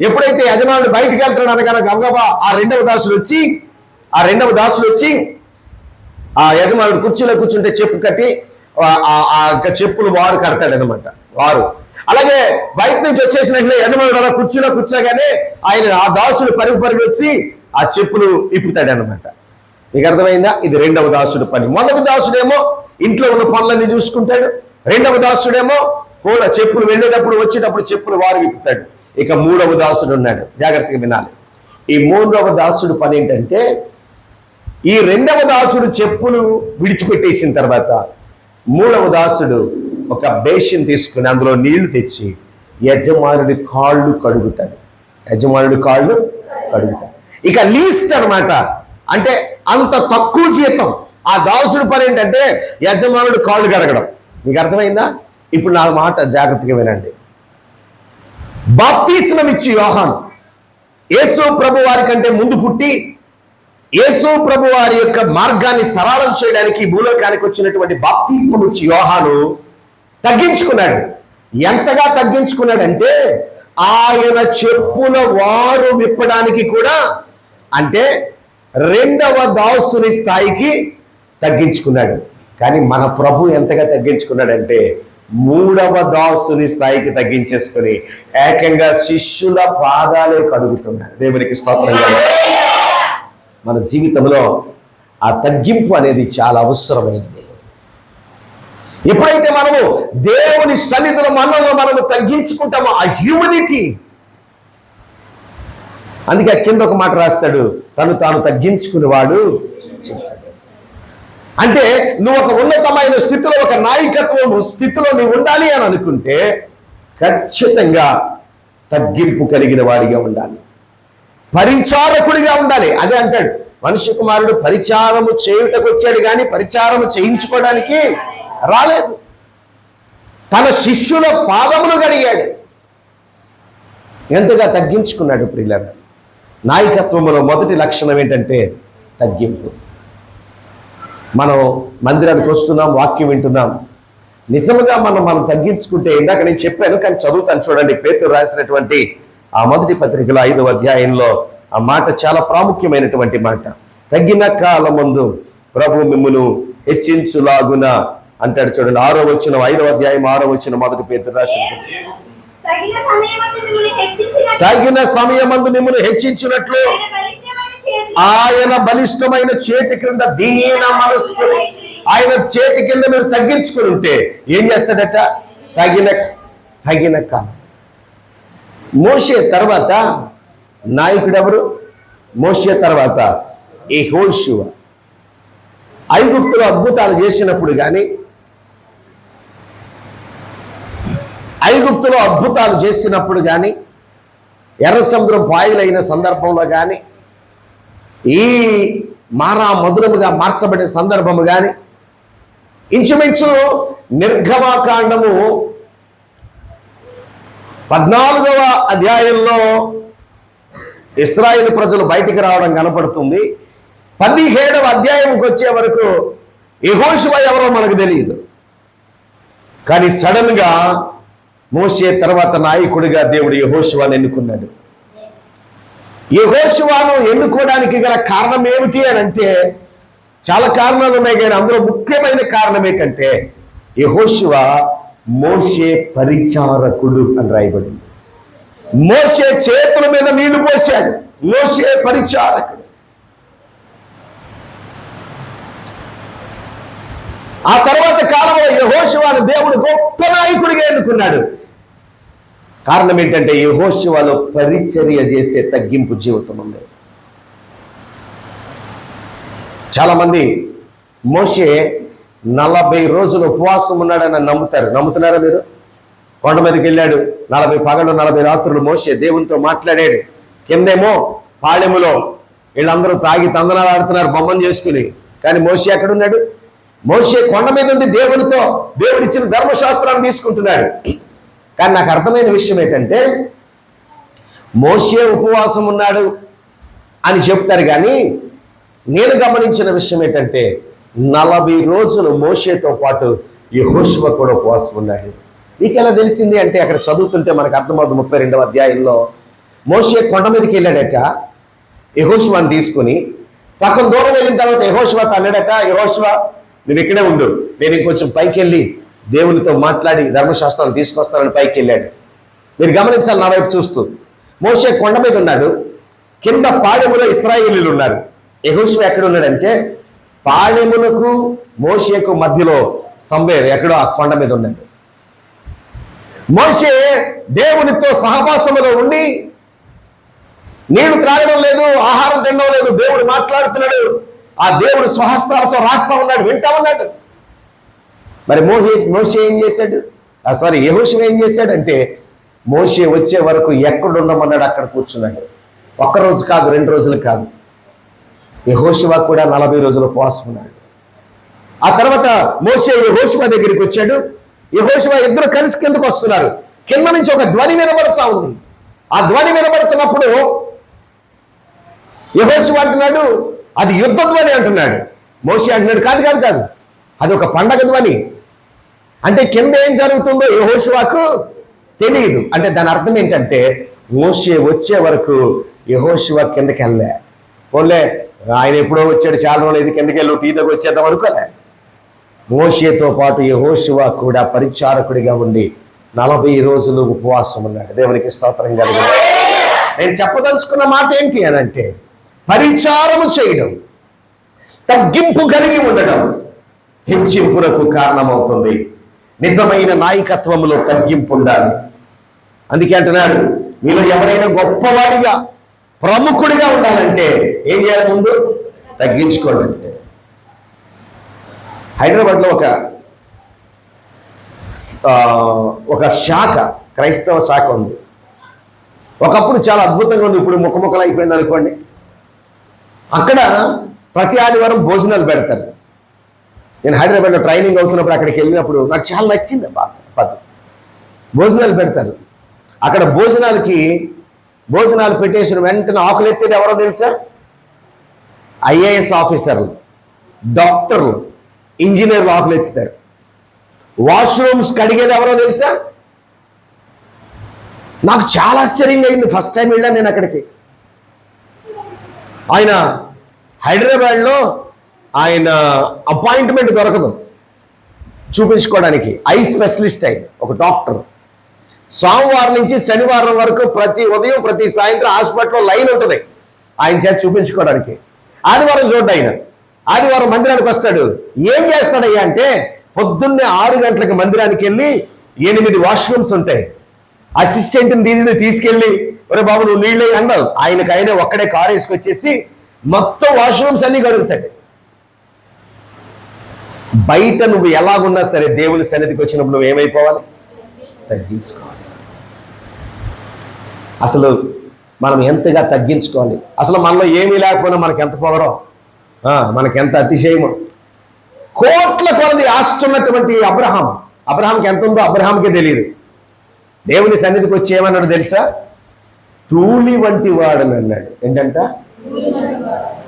ఎప్పుడైతే యజమానుడు బయటికి వెళ్తాడు అనగా గబగబా ఆ రెండవ దాసుడు వచ్చి ఆ యజమానుడు కుర్చీలో కూర్చుంటే చెప్పు కట్టి ఆ చెప్పులు వారు కడతాడు అనమాట. వారు అలాగే బయట నుంచి వచ్చేసిన యజమానుడు అలా కుర్చీలో కూర్చోగానే ఆయన ఆ దాసుడు పరుగు వచ్చి ఆ చెప్పులు ఇప్పుతాడు అనమాట. మీకు అర్థమైందా? ఇది రెండవ దాసుడు పని. మొదటి దాసుడేమో ఇంట్లో ఉన్న పనులన్నీ చూసుకుంటాడు. రెండవ దాసుడేమో కూడా చెప్పులు వెళ్ళేటప్పుడు వచ్చేటప్పుడు చెప్పులు వారు విప్పుతాడు. ఇక మూడవ దాసుడు ఉన్నాడు, జాగ్రత్తగా వినాలి. ఈ మూడవ దాసుడు పని ఏంటంటే, ఈ రెండవ దాసుడు చెప్పులు విడిచిపెట్టేసిన తర్వాత మూడవ దాసుడు ఒక బేసిన్ తీసుకుని అందులో నీళ్లు తెచ్చి యజమానుడి కాళ్ళు కడుగుతాడు. ఇక లీస్ట్ అన్నమాట, అంటే అంత తక్కువ జీతం. ఆ దాసుడు పని ఏంటంటే యజమానుడు కాళ్ళు కడగడం. మీకు అర్థమైందా? ఇప్పుడు నా మాట జాగ్రత్తగా వినండి. బాప్తిస్మం ఇచ్చి యోహాను, యేసు ప్రభు వారి కంటే ముందు పుట్టి యేసు ప్రభు వారి యొక్క మార్గాన్ని సరళం చేయడానికి భూలోకానికి వచ్చినటువంటి బాప్తిస్మం ఇచ్చి యోహాను తగ్గించుకున్నాడు. ఎంతగా తగ్గించుకున్నాడంటే ఆయన చెప్పుల వారు విప్పడానికి కూడా, అంటే రెండవ దాసుని స్థాయికి తగ్గించుకున్నాడు. కానీ మన ప్రభు ఎంతగా తగ్గించుకున్నాడంటే మూడవ దాసుని స్థాయికి తగ్గించేసుకుని ఏకంగా శిష్యుల పాదాలే కడుగుతున్నాడు. దేవునికి స్తోత్రం. మన జీవితంలో ఆ తగ్గింపు అనేది చాలా అవసరమైనది. ఎప్పుడైతే మనము దేవుని సన్నిధిలో మనము తగ్గించుకుంటామో ఆ హ్యూమినిటీ, అందుకే కింద ఒక మాట రాస్తాడు, తను తాను తగ్గించుకునేవాడు. అంటే నువ్వు ఒక ఉన్నతమైన స్థితిలో, ఒక నాయకత్వం స్థితిలో నువ్వు ఉండాలి అని అనుకుంటే ఖచ్చితంగా తగ్గింపు కలిగిన వాడిగా ఉండాలి, పరిచారకుడిగా ఉండాలి. అదే అంటాడు మనుష్య కుమారుడు పరిచారము చేయుటకు వచ్చాడు కానీ పరిచారము చేయించుకోవడానికి రాలేదు. తన శిష్యుల పాదములు కడిగాడు. ఎంతగా తగ్గించుకున్నాడు ప్రియులారా. నాయకత్వంలో మొదటి లక్షణం ఏంటంటే తగ్గింపు. మనం మందిరానికి వస్తున్నాం, వాక్యం వింటున్నాం, నిజముగా మనం తగ్గించుకుంటే, ఇందాక నేను చెప్పాను కానీ చదువుతాను చూడండి, పేతురు రాసినటువంటి ఆ మొదటి పత్రికలో 5వ అధ్యాయంలో ఆ మాట చాలా ప్రాముఖ్యమైనటువంటి మాట. తగ్గిన కాలమందు ప్రభు మిమ్మును హెచ్చించులాగున అంటాడు చూడండి. 6వ వచనం, 5వ అధ్యాయం 6వ వచనం, మొదటి పేతురు రాసిన తగిన సమయమందు మిమ్మును హెచ్చించినట్లు ఆయన బలిష్టమైన చేతి క్రింద దీన మనస్కుని, ఆయన చేతి కింద మీరు తగ్గించుకుని ఉంటే ఏం చేస్తాడట? తగిన కాలం. మోషే తర్వాత నాయకుడు ఎవరు? మోషే తర్వాత యెహోషువ. ఐగుప్తులో అద్భుతాలు చేసినప్పుడు కానీ, ఎర్ర సముద్రం పాయలైన సందర్భంలో కానీ, ఈ మారా మధురముగా మార్చబడిన సందర్భము కానీ, ఇంచుమించు నిర్గమకాండము 14వ అధ్యాయంలో ఇశ్రాయేలు ప్రజలు బయటికి రావడం కనపడుతుంది. 17వ అధ్యాయంకి వచ్చే వరకు యెహోషువ ఎవరో మనకు తెలియదు. కానీ సడన్ గా మోషే తర్వాత నాయకుడిగా దేవుడు యెహోషువను ఎన్నుకున్నాడు. యెహోషువను ఎన్నుకోవడానికి గల కారణం ఏమిటి అని అంటే చాలా కారణాలు ఉన్నాయి, కానీ అందులో ముఖ్యమైన కారణం ఏంటంటే యెహోషువ మోషే పరిచారకుడు అని రాయబడింది. మోషే చేతుల మీద నీళ్లు పోశాడు, మోషే పరిచారకుడు. ఆ తర్వాత కాలంలో యెహోషువను దేవుడు గొప్ప నాయకుడిగా ఎన్నుకున్నాడు. కారణం ఏంటంటే యెహోషువలో పరిచర్య చేసే తగ్గింపు జీవితం ఉంది. చాలా మంది మోషే 40 రోజులు ఉపవాసం ఉన్నాడని నమ్ముతున్నారా మీరు? కొండ మీదకి వెళ్ళాడు, 40 పగలు 40 రాత్రులు మోషే దేవునితో మాట్లాడాడు. కిందేమో పాళెములో వీళ్ళందరూ తాగి తందనాలు ఆడుతున్నారు బొమ్మను చేసుకుని. కానీ మోషే ఎక్కడున్నాడు? మోషే కొండ మీద ఉండి దేవునితో దేవుడిచ్చిన ధర్మశాస్త్రాన్ని తీసుకుంటున్నాడు. కానీ నాకు అర్థమైన విషయం ఏంటంటే మోషే ఉపవాసం ఉన్నాడు అని చెప్తారు, కానీ నేను గమనించిన విషయం ఏంటంటే 40 రోజులు మోషేతో పాటు యెహోషువ కూడా ఉపవాసం ఉన్నాడు. మీకు ఎలా తెలిసింది అంటే అక్కడ చదువుతుంటే మనకు అర్థమవుతుంది. 32వ అధ్యాయంలో మోషే కొండ మీదకి వెళ్ళాడట యెహోషువను తీసుకుని. సగం దూరం వెళ్ళిన తర్వాత యెహోషువతో అన్నాడట, యెహోషువ నువ్వు ఇక్కడే ఉండు, నేను ఇంకొంచెం పైకి వెళ్ళి దేవునితో మాట్లాడి ధర్మశాస్త్రాలు తీసుకొస్తానని పైకి వెళ్ళాడు. మీరు గమనించాలి నా వైపు చూస్తూ. మోషే కొండ మీద ఉన్నాడు, కింద పాళెములో ఇశ్రాయేలీయులు ఉన్నారు. యెహోషువ ఎక్కడ ఉన్నాడంటే పాళెములకు మోషేకు మధ్యలో సంవేర్ ఎక్కడో ఆ కొండ మీద ఉన్నాడు. మోషే దేవునితో సహవాసములో ఉండి నీళ్లు త్రాగడం లేదు, ఆహారం తినడం లేదు, దేవుడు మాట్లాడుతున్నాడు, ఆ దేవుడు స్వహస్తాలతో రాస్తా ఉన్నాడు, వింటా ఉన్నాడు. మరి మోషే ఏం చేశాడు? యెహోషువ ఏం చేశాడంటే మోషే వచ్చే వరకు ఎక్కడ ఉండమన్నాడు అక్కడ కూర్చున్నాడు. 1 రోజు కాదు, 2 రోజులు కాదు. యెహోషువ కూడా 40 రోజులు ఉపవాసం ఉన్నాడు. ఆ తర్వాత మోషే యెహోషువ దగ్గరికి వచ్చాడు. యెహోషువ ఇద్దరు కలిసి కిందకు వస్తున్నారు. కింద నుంచి ఒక ధ్వని వినబడతా ఉంది. ఆ ధ్వని వినబడుతున్నప్పుడు యెహోషువ అంటున్నాడు అది యుద్ధ ధ్వని అంటున్నాడు. మోషే అంటున్నాడు కాదు, అది ఒక పండగ ధ్వని. అంటే కింద ఏం జరుగుతుందో యెహోషువకు తెలియదు. అంటే దాని అర్థం ఏంటంటే మోషే వచ్చే వరకు యెహోషువ కిందకి వెళ్ళలే. పోలే ఆయన ఎప్పుడో వచ్చాడు, చాలా రోజులు ఇది కిందకి వెళ్ళి టీ దగ్గర వచ్చేద్దాం అనుకోలే. మోషేతో పాటు యెహోషువ కూడా పరిచారకుడిగా ఉండి 40 రోజులు ఉపవాసం ఉన్నాడు. దేవునికి స్తోత్రం కలిగింది. నేను చెప్పదలుచుకున్న మాట ఏంటి అని అంటే పరిచారము చేయడం, తగ్గింపు కలిగి ఉండడం హెచ్చింపునకు కారణమవుతుంది. నిజమైన నాయకత్వంలో తగ్గింపు ఉండాలి. అందుకే అంటున్నాడు, మీలో ఎవరైనా గొప్పవాడిగా ప్రముఖుడిగా ఉండాలంటే ఏం చేయాలి? ముందు తగ్గించుకోండి అంతే. హైదరాబాద్లో ఒక శాఖ, క్రైస్తవ శాఖ ఉంది. ఒకప్పుడు చాలా అద్భుతంగా ఉంది, ఇప్పుడు ముక్కలు అయిపోయింది అనుకోండి. అక్కడ ప్రతి ఆదివారం భోజనాలు పెడతారు. నేను హైదరాబాద్లో ట్రైనింగ్ అవుతున్నప్పుడు అక్కడికి వెళ్ళినప్పుడు నాకు చాలా నచ్చింది పద్ధతి. భోజనాలు పెడతారు. అక్కడ భోజనాలు పెట్టేసిన వెంటనే ఆకులు ఎత్తేది ఎవరో తెలుసా? ఐఏఎస్ ఆఫీసర్లు, డాక్టర్లు, ఇంజనీర్లు ఆకులు ఎత్తుతారు. వాష్రూమ్స్ కడిగేది ఎవరో తెలుసా? నాకు చాలా ఆశ్చర్యంగా అయింది. ఫస్ట్ టైం వెళ్ళాను నేను అక్కడికి. ఆయన హైదరాబాద్లో ఆయన అపాయింట్మెంట్ దొరకదు చూపించుకోవడానికి. ఐ స్పెషలిస్ట్ ఆయన, ఒక డాక్టర్. సోమవారం నుంచి శనివారం వరకు ప్రతి ఉదయం ప్రతి సాయంత్రం హాస్పిటల్లో లైన్ ఉంటుంది ఆయన చేత చూపించుకోవడానికి. ఆదివారం చూడ్డా ఆయన. ఆదివారం మందిరానికి వస్తాడు. ఏం చేస్తాడయ్యా అంటే, పొద్దున్నే 6 గంటలకు మందిరానికి వెళ్ళి 8 వాష్రూమ్స్ ఉంటాయి. అసిస్టెంట్ని తీసుకెళ్ళి, ఒరే బాబు నువ్వు నీళ్ళు అన్నావు. ఆయనకైనా ఒక్కడే కారు వేసుకొచ్చేసి మొత్తం వాష్రూమ్స్ అన్ని కడుగుతాడు. బయట నువ్వు ఎలాగున్నా సరే దేవుని సన్నిధికి వచ్చినప్పుడు నువ్వు ఏమైపోవాలి? తగ్గించుకోవాలి. అసలు మనం ఎంతగా తగ్గించుకోవాలి? అసలు మనలో ఏమీ లేకపోయినా మనకి ఎంత పొగరో, మనకెంత అతిశయమో. కోట్ల కొలది ఆస్తున్నటువంటి అబ్రహాంకి ఎంత ఉందో అబ్రహాంకే తెలియదు. దేవుని సన్నిధికి వచ్చి ఏమన్నాడు తెలుసా? ధూళి వంటి వాడని అన్నాడు. ఏంటంట?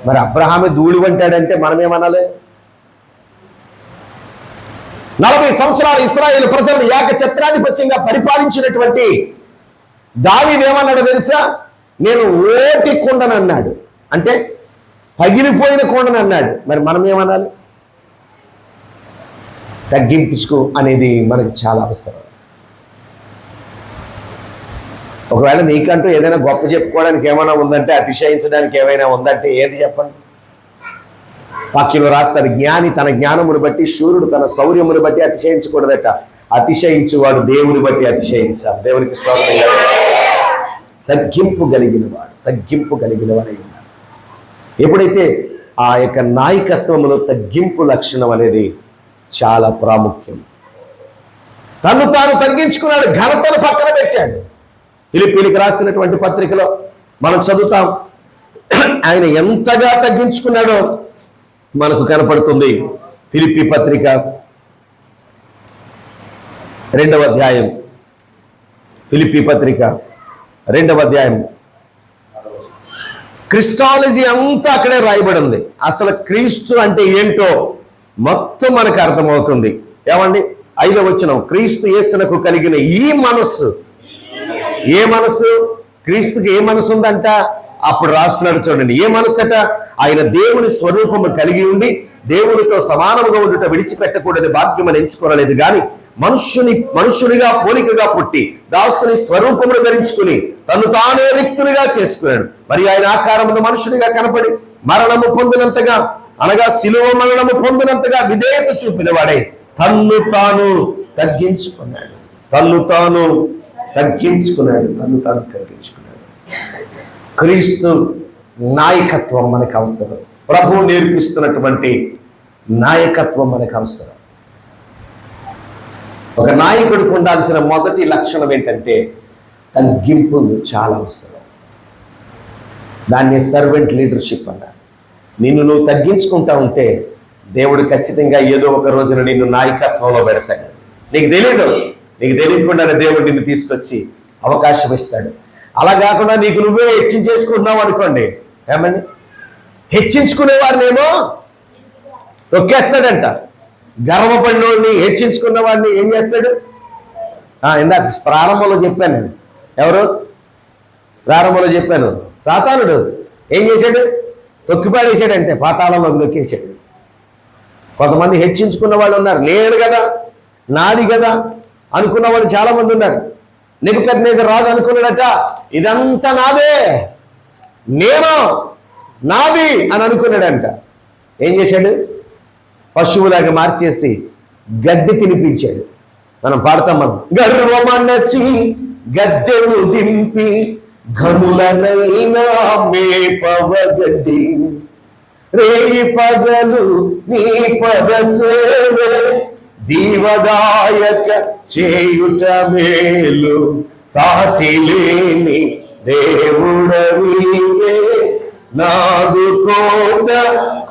మరి అబ్రహామే ధూళి వంటాడంటే మనం ఏమనాలి? 40 సంవత్సరాలు ఇశ్రాయేలు ప్రజలను ఏకఛత్రాధిపత్యంగా పరిపాలించినటువంటి దావీదు ఏమన్నాడు తెలుసా? నేను ఓటి కుండనన్నాడు, అంటే పగిలిపోయిన కుండనన్నాడు. మరి మనం ఏమనాలి? తగ్గించుకో అనేది మనకి చాలా అవసరం. ఒకవేళ నీకంటూ ఏదైనా గొప్ప చెప్పుకోవడానికి ఏమైనా ఉందంటే, అతిశయించడానికి ఏమైనా ఉందంటే ఏది చెప్పండి? వాక్యంలో రాస్తాడు, జ్ఞాని తన జ్ఞానమును బట్టి, శూరుడు తన శౌర్యమును బట్టి అతిశయించకూడదట. అతిశయించువాడు దేవుని బట్టి అతిశయించాలి. దేవునికి స్తోత్రం. తగ్గింపు కలిగిన వాడై ఉన్నారు. ఎప్పుడైతే ఆ యొక్క నాయకత్వంలో తగ్గింపు లక్షణం అనేది చాలా ప్రాముఖ్యం. తను తాను తగ్గించుకున్నాడు, ఘనతను పక్కన పెట్టాడు. ఫిలిప్పీలకు రాసినటువంటి పత్రికలో మనం చదువుతాం, ఆయన ఎంతగా తగ్గించుకున్నాడో మనకు కనపడుతుంది. ఫిలిప్పీ పత్రిక 2వ అధ్యాయం, ఫిలిప్పీ పత్రిక 2వ అధ్యాయం. క్రిస్టాలజీ అంతా అక్కడే రాయబడి ఉంది. అసలు క్రీస్తు అంటే ఏంటో మొత్తం మనకు అర్థమవుతుంది. ఏమండి? 5వ వచనం, క్రీస్తు యేసునకు కలిగిన ఈ మనస్సు. ఏ మనస్సు? క్రీస్తుకి ఏ మనసు ఉందంట? అప్పుడు రాస్తున్నాడు చూడండి, ఏ మనసు అట? ఆయన దేవుని స్వరూపము కలిగి ఉండి దేవునితో సమానముగా ఉండుట విడిచిపెట్టకూడని భాగ్యమని ఎంచుకోలేదు గాని మనుష్యునిగా పోలికగా పుట్టి దాసుని స్వరూపమును ధరించుకుని తను తానే రిక్తునిగా చేసుకున్నాడు. మరి ఆయన ఆకారమును మనుషునిగా కనపడి మరణము పొందినంతగా, అనగా శిలువ మరణము పొందినంతగా విధేయత చూపిన వాడే తన్ను తాను తగ్గించుకున్నాడు. తన్ను తాను తగ్గించుకున్నాడు. క్రీస్తు నాయకత్వం మనకు అవసరం. ప్రభువు నేర్పిస్తున్నటువంటి నాయకత్వం మనకు అవసరం. ఒక నాయకుడికి ఉండాల్సిన మొదటి లక్షణం ఏంటంటే తగ్గింపు చాలా అవసరం. దాన్ని సర్వెంట్ లీడర్షిప్ అన్నారు. నిన్ను నువ్వు తగ్గించుకుంటా ఉంటే దేవుడు ఖచ్చితంగా ఏదో ఒక రోజున నిన్ను నాయకత్వంలో పెడతాడు. నీకు తెలియకుండానే దేవుడు నిన్ను తీసుకొచ్చి అవకాశం ఇస్తాడు. అలా కాకుండా నీకు నువ్వే హెచ్చించేసుకుంటున్నావు అనుకోండి, ఏమని హెచ్చించుకునే వారినేమో తొక్కేస్తాడంట. గర్వపడినోడిని, హెచ్చించుకున్న వాడిని ఏం చేస్తాడు? ఇందాక ప్రారంభంలో చెప్పాను నేను. ఎవరు? ప్రారంభంలో చెప్పాను, సాతానుడు ఏం చేశాడు? తొక్కిపాడేశాడంటే పాతాళంలోకి తొక్కేశాడు. కొంతమంది హెచ్చించుకున్న వాళ్ళు ఉన్నారు. నేను కదా, నాది కదా అనుకున్న వాళ్ళు చాలా మంది ఉన్నారు. నెబుకద్నెజర్ రాజు అనుకున్నాడట, ఇదంతా నాదే, నేను నాది అని అనుకున్నాడంట. ఏం చేశాడు? పశువులాగా మార్చేసి గడ్డి తినిపించాడు. మనం పాడతాం. మనం గర్వమనచి గద్దెను దింపి ఘనులనైనా మేపవగడ్డి రేయి పగలు నీ పద సేవ దీవదాయక చేయుట మేలు సాటి లేని దేవుడవీవే నాదు కోట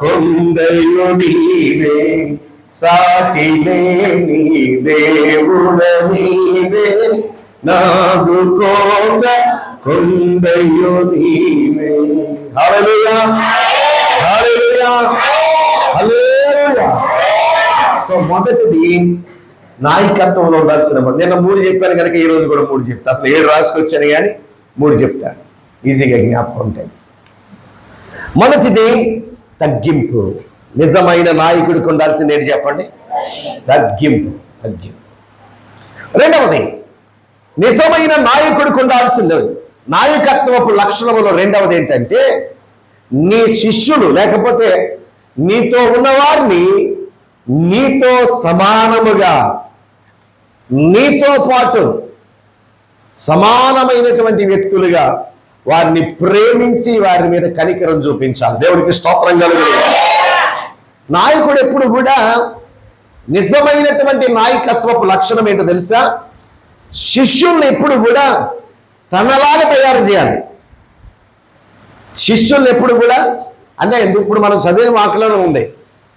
కొండయు నీవే సాటి లేని దేవుడవీవే నాదు కోట కొండయు నీవే. హల్లెలూయా హల్లెలూయా హల్లెలూయా. సో మొదటిది నాయకత్వంలో ఉండాల్సిన. నేను 3 చెప్పాను కనుక ఈ రోజు కూడా 3 చెప్తా. అసలు 7 రాసుకొచ్చాను కానీ 3 చెప్తాను, ఈజీగా జ్ఞాపకం ఉంటాయి. మొదటిది తగ్గింపు. నిజమైన నాయకుడికి ఉండాల్సింది ఏంటి చెప్పండి? తగ్గింపు. రెండవది నిజమైన నాయకుడికి ఉండాల్సింది నాయకత్వపు లక్షణములో రెండవది ఏంటంటే నీ శిష్యులు లేకపోతే నీతో ఉన్నవారిని నీతో సమానముగా నీతో పాటు సమానమైనటువంటి వ్యక్తులుగా వారిని ప్రేమించి వారి మీద కనికరం చూపించాలి. దేవుడికి స్తోత్రం కలుగును. నాయకుడు ఎప్పుడు కూడా నిజమైనటువంటి నాయకత్వపు లక్షణం ఏంటో తెలుసా? శిష్యుల్ని ఎప్పుడు కూడా తనలాగా తయారు చేయాలి. శిష్యుల్ని ఎప్పుడు కూడా అంటే ఇప్పుడు మనం చదివిన వాక్యంలోనే ఉంది,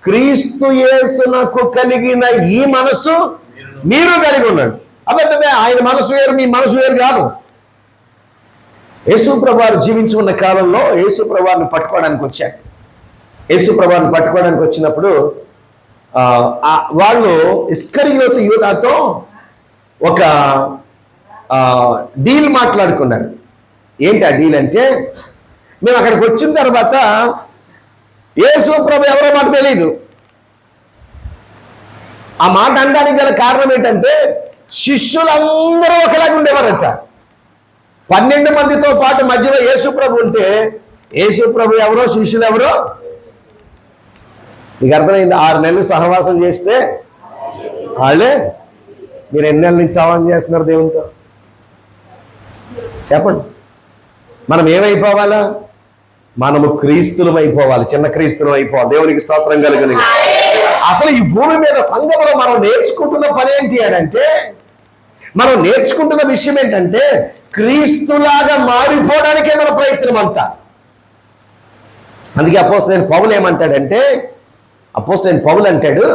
క్రీస్తు యేసునకు కలిగిన ఈ మనసు మీరు కలిగి ఉన్నాడు. అబద్ధమే, ఆయన మనసు వేరు మీ మనసు వేరు కాదు. యేసు ప్రభువారు జీవించి ఉన్న కాలంలో యేసు ప్రభువారిని పట్టుకోవడానికి వచ్చారు. యేసు ప్రభువారిని పట్టుకోవడానికి వచ్చినప్పుడు వాళ్ళు ఇస్కరియోతు యూదాతో ఒక డీల్ మాట్లాడుకున్నారు. ఏంటి ఆ డీల్ అంటే, మేము అక్కడికి వచ్చిన తర్వాత యేసు ప్రభు ఎవరో మాకు తెలియదు. ఆ మాట అనడానికి గల కారణం ఏంటంటే శిష్యులందరూ ఒకలాగా ఉండేవారట. 12 మందితో పాటు మధ్యలో యేసు ప్రభు ఉంటే యేసు ప్రభు ఎవరో శిష్యులు ఎవరో మీకు అర్థమైంది. 6 నెలలు సహవాసం చేస్తే వాళ్ళే. మీరు ఎన్ని నెలల నుంచి సహవాసం చేస్తున్నారు దేవునితో చెప్పండి? మనం ఏమైపోవాలా? మనము క్రీస్తులం అయిపోవాలి, చిన్న క్రీస్తులం అయిపోవాలి. దేవునికి స్తోత్రం కలుగును. అసలు ఈ భూమి మీద సంఘంలో మనం నేర్చుకుంటున్న పని ఏంటి అంటే, మనం నేర్చుకుంటున్న విషయం ఏంటంటే క్రీస్తులాగా మారిపోవడానికే మన ప్రయత్నం అంతా. అందుకే అపోస్తలుడైన పౌలు ఏమంటాడంటే, అపోస్తలుడైన పౌలు అంటాడు,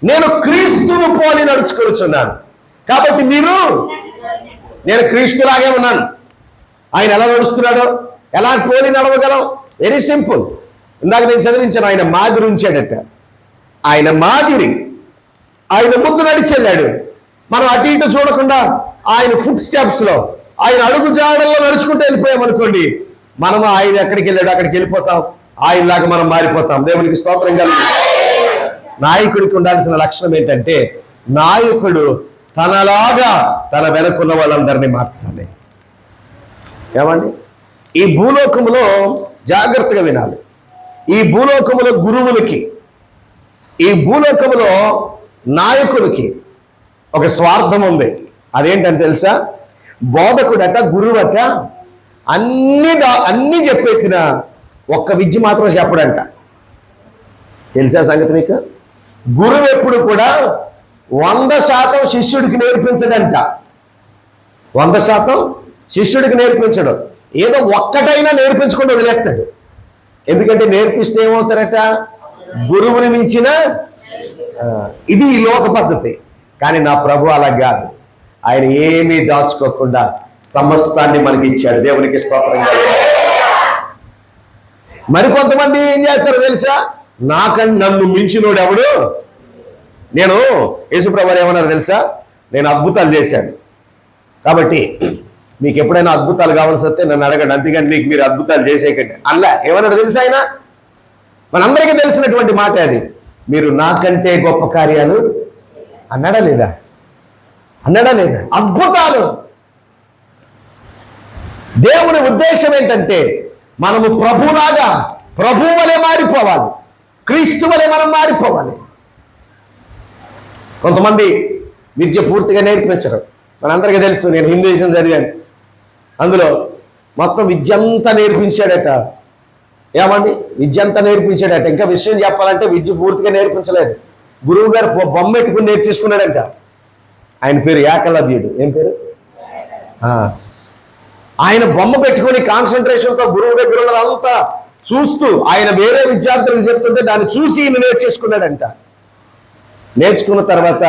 నేను క్రీస్తును పోలి నడుచుకొనుచున్నాను కాబట్టి నేను క్రీస్తులాగే ఉన్నాను. ఆయన ఎలా నడుస్తున్నాడో ఎలా పోలి నడవగలం? Very simple. ఇందాక నేను చదివించాను, ఆయన మాదిరి ఉంచాడట. ఆయన మాదిరి, ఆయన ముందు నడిచెళ్ళాడు. మనం అటు ఇటు చూడకుండా ఆయన ఫుట్ స్టెప్స్లో ఆయన అడుగు జాడల్లో నడుచుకుంటూ వెళ్ళిపోయామనుకోండి, మనం ఆయన ఎక్కడికి వెళ్ళాడు అక్కడికి వెళ్ళిపోతాం, ఆయనలాగా మనం మారిపోతాం. దేవునికి స్తోత్రం కలుగు. నాయకుడికి ఉండాల్సిన లక్షణం ఏంటంటే నాయకుడు తనలాగా తన వెనకున్న వాళ్ళందరినీ మార్చాలి. ఏమండి? ఈ భూలోకములో జాగ్రత్తగా వినాలి. ఈ భూలోకములో గురువులకి, ఈ భూలోకములో నాయకులకి ఒక స్వార్థం ఉంది. అదేంటని తెలుసా? బోధకుడట, గురువట అన్నీ చెప్పేసిన ఒక్క విద్య మాత్రం చెప్పడంట. తెలుసా సంగతి మీకు? గురువు ఎప్పుడు కూడా 100% శిష్యుడికి నేర్పించడంట. 100% శిష్యుడికి నేర్పించడం. ఏదో ఒక్కటైనా నేర్పించకుండా వదిలేస్తాడు. ఎందుకంటే నేర్పిస్తే ఏమవుతారట? గురువుని మించిన. ఇది ఈ లోక పద్ధతి. కానీ నా ప్రభు అలా కాదు. ఆయన ఏమీ దాచుకోకుండా సమస్తాన్ని మనకి ఇచ్చాడు. దేవునికి స్తోత్రం. మరికొంతమంది ఏం చేస్తారో తెలుసా? నన్ను మించినోడు ఎవడు? నేను యేసుప్రభు ఏమన్నారు తెలుసా? నేను అద్భుతాలు చేశాను కాబట్టి మీకు ఎప్పుడైనా అద్భుతాలు కావాల్సి వస్తే నన్ను అడగండి, అంతేగాని మీకు మీరు అద్భుతాలు చేసేకండి అల్లా. ఏమన్నాడు తెలుసా ఆయన? మనందరికీ తెలిసినటువంటి మాట అది. మీరు నాకంటే గొప్ప కార్యాలు అన్నాడా లేదా? అద్భుతాలు. దేవుని ఉద్దేశం ఏంటంటే మనము ప్రభులాగా, ప్రభువు వలె మారిపోవాలి, క్రీస్తు వలె మనం మారిపోవాలి. కొంతమంది విద్య పూర్తిగా నేర్పించరు. మనందరికీ తెలుసు, నేను హిందూయిజం చదివాను, అందులో మొత్తం విద్య అంతా నేర్పించాడట. ఏమండి, విద్య అంతా నేర్పించాడట. ఇంకా విషయం చెప్పాలంటే విద్య పూర్తిగా నేర్పించలేదు. గురువు గారు బొమ్మ పెట్టుకుని నేర్చేసుకున్నాడంట. ఆయన పేరు ఏకలవ్యుడు. ఏం పేరు? ఆయన బొమ్మ పెట్టుకుని కాన్సన్ట్రేషన్తో గురువు దగ్గర ఉన్నదంతా చూస్తూ ఆయన వేరే విద్యార్థులకు చెప్తుంటే దాన్ని చూసి ఈయన నేర్చేసుకున్నాడంట. నేర్చుకున్న తర్వాత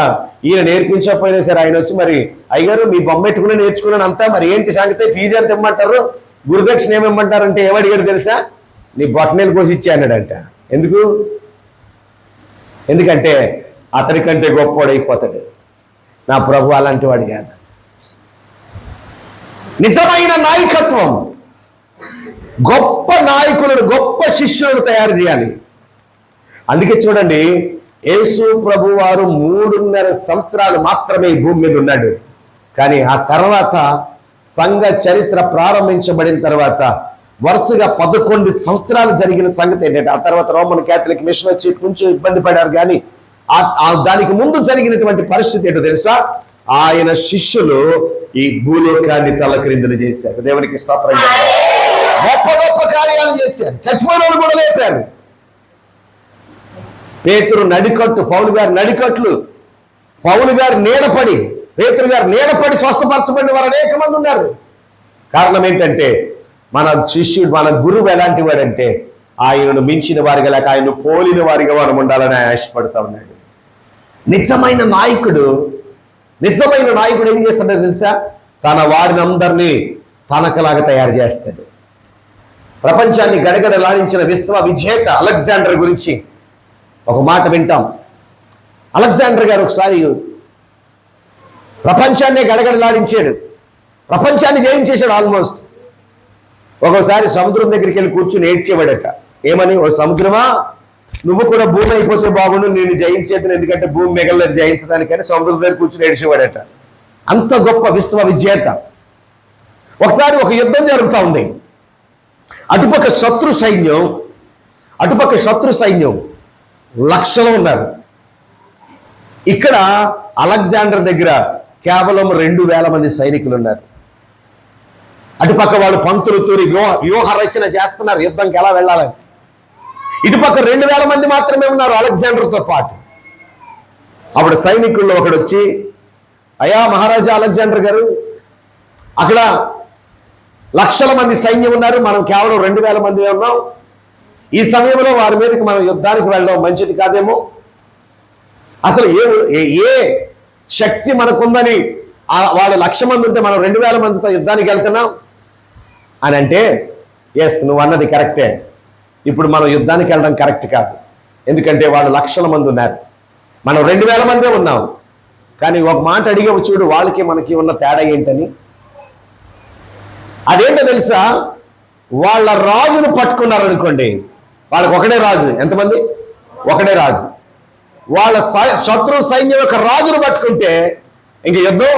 ఈయన నేర్పించకపోయినా సరే ఆయన వచ్చి, మరి అయ్యగారు మీ బొమ్మ పెట్టుకుని నేర్చుకున్నాను అంతా, మరి ఏంటి సంగతి, ఫీజు ఎంత ఇమ్మంటారు, గురుదక్షిణ ఏమిమ్మంటారంటే ఏమడిగాడు తెలుసా? నీ బొట్టనేలు కోసి ఇచ్చే అన్నాడంట. ఎందుకంటే అతని కంటే గొప్పవాడైపోతాడు. నా ప్రభు అలాంటి వాడు కాదు. నిజమైన నాయకత్వం గొప్ప నాయకులను, గొప్ప శిష్యులను తయారు చేయాలి. అందుకే చూడండి, యేసు ప్రభు వారు 3.5 సంవత్సరాలు మాత్రమే ఈ భూమి మీద ఉన్నాడు. కానీ ఆ తర్వాత సంఘ చరిత్ర ప్రారంభించబడిన తర్వాత వరుసగా 11 సంవత్సరాలు జరిగిన సంగతి ఏంటంటే, ఆ తర్వాత రోమన్ క్యాథలిక్ మిషన్ వచ్చి కొంచెం ఇబ్బంది పడారు. కానీ దానికి ముందు జరిగినటువంటి పరిస్థితి ఏంటో తెలుసా? ఆయన శిష్యులు ఈ భూలోకాన్ని తలక్రిందులు చేశారు. దేవునికి స్తోత్రం. గొప్ప గొప్ప కార్యాలు చేశారు. చచ్చిపోయిన వాళ్ళు కూడా లేపారు. పేతురు నడికట్టు, పౌలు గారు నడికట్లు, పౌలు గారు నీడపడి, పేతురు గారు నీడపడి స్వస్థపరచబడిన వారు అనేక మంది ఉన్నారు. కారణం ఏంటంటే, మన శిష్యుడు, మన గురువు ఎలాంటి వాడంటే ఆయనను మించిన వారిగా లేక ఆయనను పోలిన వారిగా మనం ఉండాలని ఆశపడతా ఉన్నాడు. నిజమైన నాయకుడు ఏం చేస్తాడో తెలుసా? తన వారిని అందరినీ తనకలాగా తయారు చేస్తాడు. ప్రపంచాన్ని గడగడలాడించిన విశ్వ విజేత అలెగ్జాండర్ గురించి ఒక మాట వింటాం. అలెగ్జాండర్ గారు ఒకసారి ప్రపంచాన్ని గడగడలాడించాడు, ప్రపంచాన్ని జయించేశాడు ఆల్మోస్ట్. ఒక్కోసారి సముద్రం దగ్గరికి వెళ్ళి కూర్చుని ఏడ్చేవాడట. ఏమని? ఓ సముద్రమా, నువ్వు కూడా భూమి అయిపోతే బాగుండు, నేను జయించేతను, ఎందుకంటే భూమి మిగలలేదు జయించడానికని సముద్రం దగ్గర కూర్చుని ఏడ్చేవాడట. అంత గొప్ప విశ్వ విజేత. ఒకసారి ఒక యుద్ధం జరుగుతూ ఉంది. అటుపక్క శత్రు సైన్యం లక్షలు ఉన్నారు. ఇక్కడ అలెగ్జాండర్ దగ్గర కేవలం 2,000 మంది సైనికులు ఉన్నారు. అటుపక్క వాళ్ళు పంతులు తూరి వ్యూహ రచన చేస్తున్నారు యుద్ధంకి ఎలా వెళ్ళాలని. ఇటుపక్క 2,000 మంది మాత్రమే ఉన్నారు అలెగ్జాండర్తో పాటు. అప్పుడు సైనికుల్లో ఒకడు వచ్చి, అయ్యా మహారాజా అలెగ్జాండర్ గారు, అక్కడ లక్షల మంది సైన్యం ఉన్నారు, మనం కేవలం 2,000 మంది ఉన్నాం. ఈ సమయంలో వారి మీదకి మనం యుద్ధానికి వెళ్ళడం మంచిది కాదేమో. అసలు ఏ శక్తి మనకుందని వాళ్ళు 1,00,000 మంది ఉంటే మనం 2,000 మందితో యుద్ధానికి వెళ్తున్నాం అని అంటే, ఎస్ నువ్వు అన్నది కరెక్టే, ఇప్పుడు మనం యుద్ధానికి వెళ్ళడం కరెక్ట్ కాదు. ఎందుకంటే వాళ్ళు 1,00,000 మంది ఉన్నారు, మనం 2,000 మందే ఉన్నాం. కానీ ఒక మాట అడిగావు చూడు, వాళ్ళకి మనకి ఉన్న తేడా ఏంటని. అదేంటో తెలుసా? వాళ్ళ రాజును పట్టుకున్నారనుకోండి, వాళ్ళకి ఒకడే రాజు. ఎంతమంది? ఒకడే రాజు. వాళ్ళ శత్రు సైన్యం యొక్క రాజును పట్టుకుంటే ఇంక యుద్ధం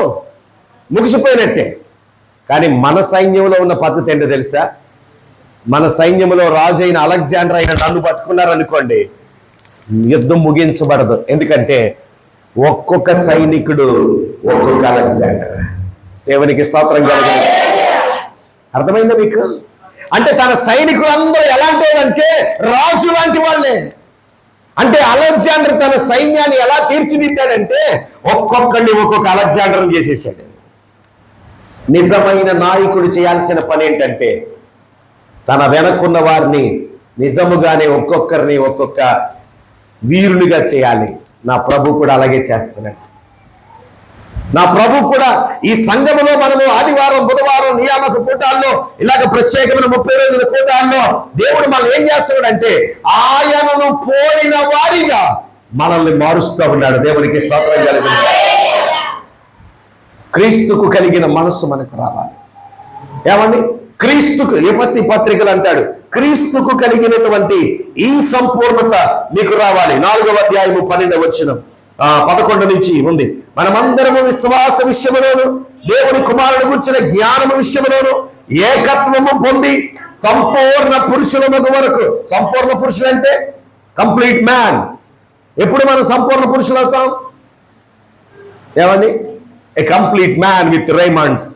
ముగిసిపోయినట్టే. కానీ మన సైన్యంలో ఉన్న పద్ధతి ఏంటో తెలుసా? మన సైన్యంలో రాజు అయిన అలెగ్జాండర్ అయిన నన్ను పట్టుకున్నారనుకోండి, యుద్ధం ముగించబడదు. ఎందుకంటే ఒక్కొక్క సైనికుడు ఒక్కొక్క అలెగ్జాండర్. దేవునికి స్తోత్రం కలుగును. అర్థమైందా మీకు? అంటే తన సైనికులందరూ ఎలాంటి వాళ్ళంటే రాజు లాంటి వాళ్ళే. అంటే అలెగ్జాండర్ తన సైన్యాన్ని ఎలా తీర్చిదిద్దాడంటే ఒక్కొక్కడిని ఒక్కొక్క అలెగ్జాండర్ చేసేసాడు. నిజమైన నాయకుడు చేయాల్సిన పని ఏంటంటే తన వెనక్కున్న వారిని నిజముగానే ఒక్కొక్కరిని ఒక్కొక్క వీరునిగా చేయాలి. నా ప్రభు కూడా అలాగే చేస్తున్నాడు. నా ప్రభు కూడా ఈ సంఘములో మనము ఆదివారం బుధవారం నియామక కూటాల్లో ఇలాగ ప్రత్యేకమైన 30 రోజుల కూటాల్లో దేవుడు మనల్ని ఏం చేస్తున్నాడంటే ఆయనను పోలిన వారిగా మనల్ని మారుస్తూ ఉన్నాడు. దేవునికి స్తోత్రం కలుగును. క్రీస్తుకు కలిగిన మనస్సు మనకు రావాలి. ఏమండి? క్రీస్తుకు, ఎఫెసీ పత్రికలు అంటాడు, క్రీస్తుకు కలిగినటువంటి ఈ సంపూర్ణత మీకు రావాలి. 4వ అధ్యాయము 12వ వచనం 11 నుంచి ఉంది. మనమందరము విశ్వాస విషయములోను దేవుని కుమారుడు గురించిన జ్ఞానము విషయములోను ఏకత్వము పొంది సంపూర్ణ పురుషులమగు వరకు. సంపూర్ణ పురుషులు అంటే కంప్లీట్ మ్యాన్. ఎప్పుడు మనం సంపూర్ణ పురుషులు అవుతాం? ఏమండి? ఏ complete man with Raymonds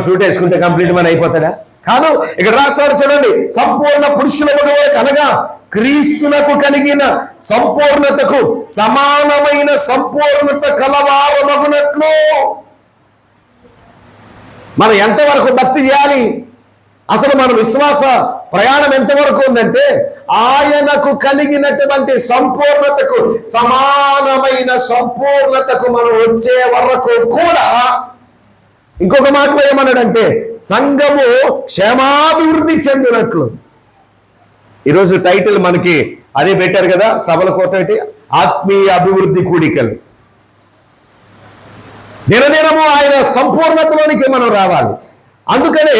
suit వేసుకుంటే కంప్లీట్ మ్యాన్ అయిపోతాడా? కాదు. ఇక్కడ రాస్తారు చూడండి, సంపూర్ణ పురుషుల వరకు అనగా క్రీస్తులకు కలిగిన సంపూర్ణతకు సమానమైన సంపూర్ణత కలవారమగునట్లు. మనం ఎంతవరకు భక్తి చేయాలి? అసలు మన విశ్వాస ప్రయాణం ఎంతవరకు ఉందంటే, ఆయనకు కలిగినటువంటి సంపూర్ణతకు సమానమైన సంపూర్ణతకు మనం వచ్చే వరకు కూడా. ఇంకొక మాటలో ఏమన్నాడంటే, సంఘము క్షేమాభివృద్ధి చెందినట్లు. ఈరోజు టైటిల్ మనకి అదే పెట్టారు కదా సభల కోటటి, ఆత్మీయ అభివృద్ధి కూడికలు. దినదినము ఆయన సంపూర్ణతలోనికి మనం రావాలి. అందుకనే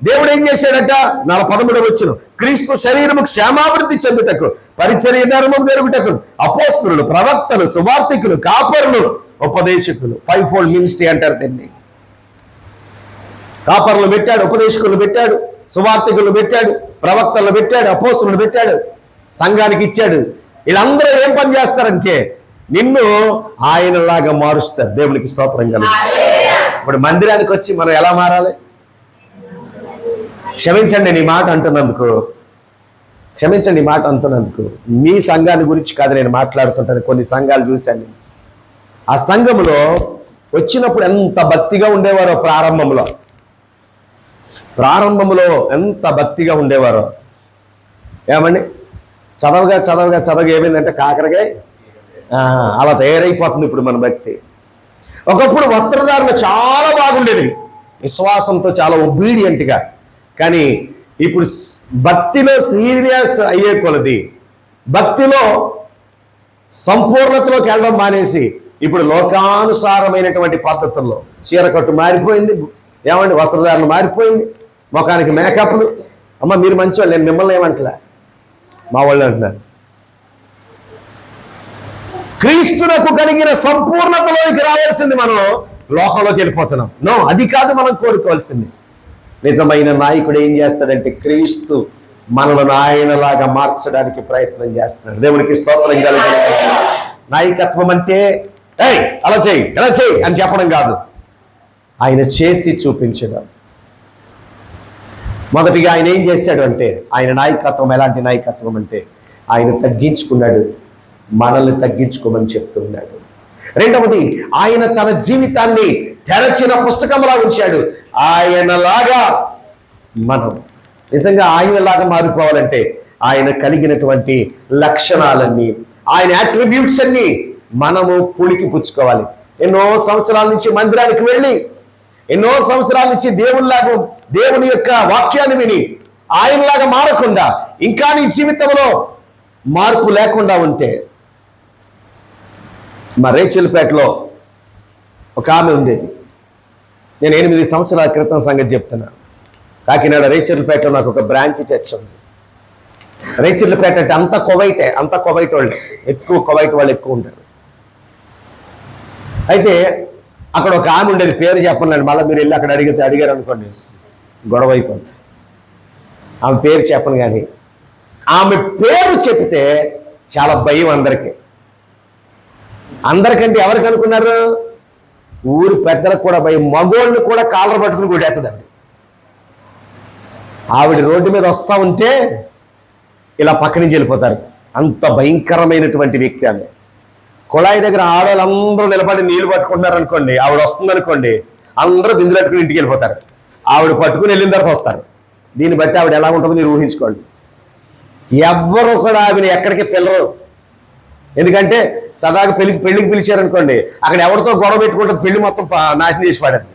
దేవుడు ఏం చేశాడట? 13వ వచనం, క్రీస్తు శరీరము క్షేమాభివృద్ధి చెందుటకు, పరిచర్య ధర్మం జరుగుటకు అపోస్తలులు, ప్రవక్తలు, సువార్తికులు, కాపరులు, ఉపదేశకులు, 5-fold మినిస్ట్రీ అంటారు దీన్ని. కాపరులు పెట్టాడు, ఉపదేశకులు పెట్టాడు, సువార్తికులు పెట్టాడు, ప్రవక్తలు పెట్టాడు, అపోస్తలులు పెట్టాడు, సంఘానికి ఇచ్చాడు. వీళ్ళందరూ ఏం పని చేస్తారంటే నిన్ను ఆయనలాగా మారుస్తారు. దేవునికి స్తోత్రం కలుగు. ఇప్పుడు మందిరానికి వచ్చి మనం ఎలా మారాలి? క్షమించండి నీ మాట అంటున్నందుకు, క్షమించండి మాట అంటున్నందుకు. మీ సంఘాన్ని గురించి కాదు నేను మాట్లాడుతుంటాను. కొన్ని సంఘాలు చూశాను. ఆ సంఘములో వచ్చినప్పుడు ఎంత భక్తిగా ఉండేవారో, ప్రారంభంలో ఎంత భక్తిగా ఉండేవారో. ఏమండి? చదవగా ఏమైందంటే కాకరకాయ అలా తయారైపోతుంది ఇప్పుడు మన భక్తి. ఒకప్పుడు వస్త్రధారణ చాలా బాగుండేది, విశ్వాసంతో చాలా ఒబీడియంట్గా. కానీ ఇప్పుడు భక్తిలో సీరియస్ అయ్యే కొలది, భక్తిలో సంపూర్ణతలోకి వెళ్ళడం మానేసి ఇప్పుడు లోకానుసారమైనటువంటి పద్ధతుల్లో చీరకట్టు మారిపోయింది. ఏమండి? వస్త్రధారణ మారిపోయింది, ముఖానికి మేకప్లు. అమ్మ మీరు మంచివాళ్ళు, నేను మిమ్మల్ని ఏమంటలే, మా వాళ్ళు అంటున్నారు. క్రీస్తునకు కలిగిన సంపూర్ణతలోకి రావాల్సింది మనం లోకంలోకి వెళ్ళిపోతున్నాం. నో, అది కాదు మనం కోరుకోవాల్సింది. నిజమైన నాయకుడు ఏం చేస్తాడంటే, క్రీస్తు మనలను ఆయనలాగా మార్చడానికి ప్రయత్నం చేస్తున్నాడు. దేవునికి స్తోత్రం కలిగిన. నాయకత్వం అంటే అలా చేయి ఎలా చేయి అని చెప్పడం కాదు, ఆయన చేసి చూపించడం. మొదటిగా ఆయన ఏం చేశాడు అంటే, ఆయన నాయకత్వం ఎలాంటి నాయకత్వం అంటే, ఆయన తగ్గించుకున్నాడు, మనల్ని తగ్గించుకోమని చెప్తున్నాడు. రెండవది, ఆయన తన జీవితాన్ని తెరచిన పుస్తకంలా ఉంచాడు. ఆయనలాగా మనం నిజంగా ఆయనలాగా మారిపోవాలంటే ఆయన కలిగినటువంటి లక్షణాలన్నీ, ఆయన అట్రిబ్యూట్స్ అన్ని మనము పులికి పుచ్చుకోవాలి. ఎన్నో సంవత్సరాల నుంచి మందిరానికి వెళ్ళి, ఎన్నో సంవత్సరాల నుంచి దేవుని యొక్క వాక్యాన్ని విని ఆయనలాగా మారకుండా, ఇంకా నీ జీవితంలో మార్పు లేకుండా ఉంటే. మా రేచల్పేటలో ఒక ఆమె ఉండేది. నేను 8 సంవత్సరాల క్రితం సంగతి చెప్తున్నా. కాకినాడ రేచర్లపేటలో నాకు ఒక బ్రాంచ్ చర్చ్ ఉంది. రేచర్లపేట అంటే అంత కువైట్ వాళ్ళు ఎక్కువ, కువైట్ వాళ్ళు ఎక్కువ ఉంటారు. అయితే అక్కడ ఒక ఆమె ఉండేది, పేరు చెప్పండి, మళ్ళీ మీరు వెళ్ళి అక్కడ అడిగారు అనుకోండి గొడవ అయిపోతుంది. ఆమె పేరు చెప్పను, కానీ ఆమె పేరు చెప్తే చాలా భయం అందరికంటే. ఎవరికి అనుకున్నారు? ఊరి పెద్దలకు కూడా భయం, మగోళ్ళు కూడా కాలర్ పట్టుకుని కొట్టేస్తుంది ఆవిడ రోడ్డు మీద వస్తూ ఉంటే ఇలా పక్క నుంచి వెళ్ళిపోతారు. అంత భయంకరమైనటువంటి వ్యక్తి ఆమె. కుళాయి దగ్గర ఆడవాళ్ళందరూ నిలబడి నీళ్లు పట్టుకుంటున్నారు అనుకోండి, ఆవిడ వస్తుంది అనుకోండి, అందరూ బిందులు పట్టుకుని ఇంటికి వెళ్ళిపోతారు. ఆవిడ పట్టుకుని వెళ్ళిన తర్వాత వస్తారు. దీన్ని బట్టి ఆవిడ ఎలా ఉంటుందో మీరు ఊహించుకోండి. ఎవ్వరూ కూడా ఆవిడ ఎక్కడికి పిల్లరు. ఎందుకంటే సదాగా పెళ్లికి పిలిచారనుకోండి, అక్కడ ఎవరితో గొడవ పెట్టుకుంటుంది, పెళ్లి మొత్తం నాశనం చేసి పాడారు.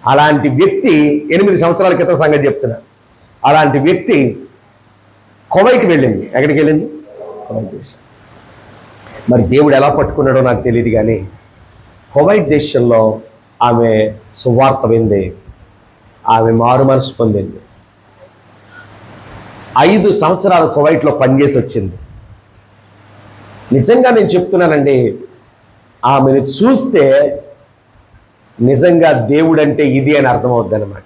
అలాంటి వ్యక్తి 8 సంవత్సరాల క్రితం సంగతి చెప్తున్నా. అలాంటి వ్యక్తి కువైట్కి వెళ్ళింది. ఎక్కడికి వెళ్ళింది? కువైట్ దేశం. మరి దేవుడు ఎలా పట్టుకున్నాడో నాకు తెలియదు, కానీ కువైట్ దేశంలో ఆమె సువార్త వింది, ఆమె మారు మనసు పొందింది. 5 సంవత్సరాలు కువైట్లో పనిచేసి వచ్చింది. నిజంగా నేను చెప్తున్నానండి, ఆమెను చూస్తే నిజంగా దేవుడు అంటే ఇది అని అర్థమవుద్ది అనమాట.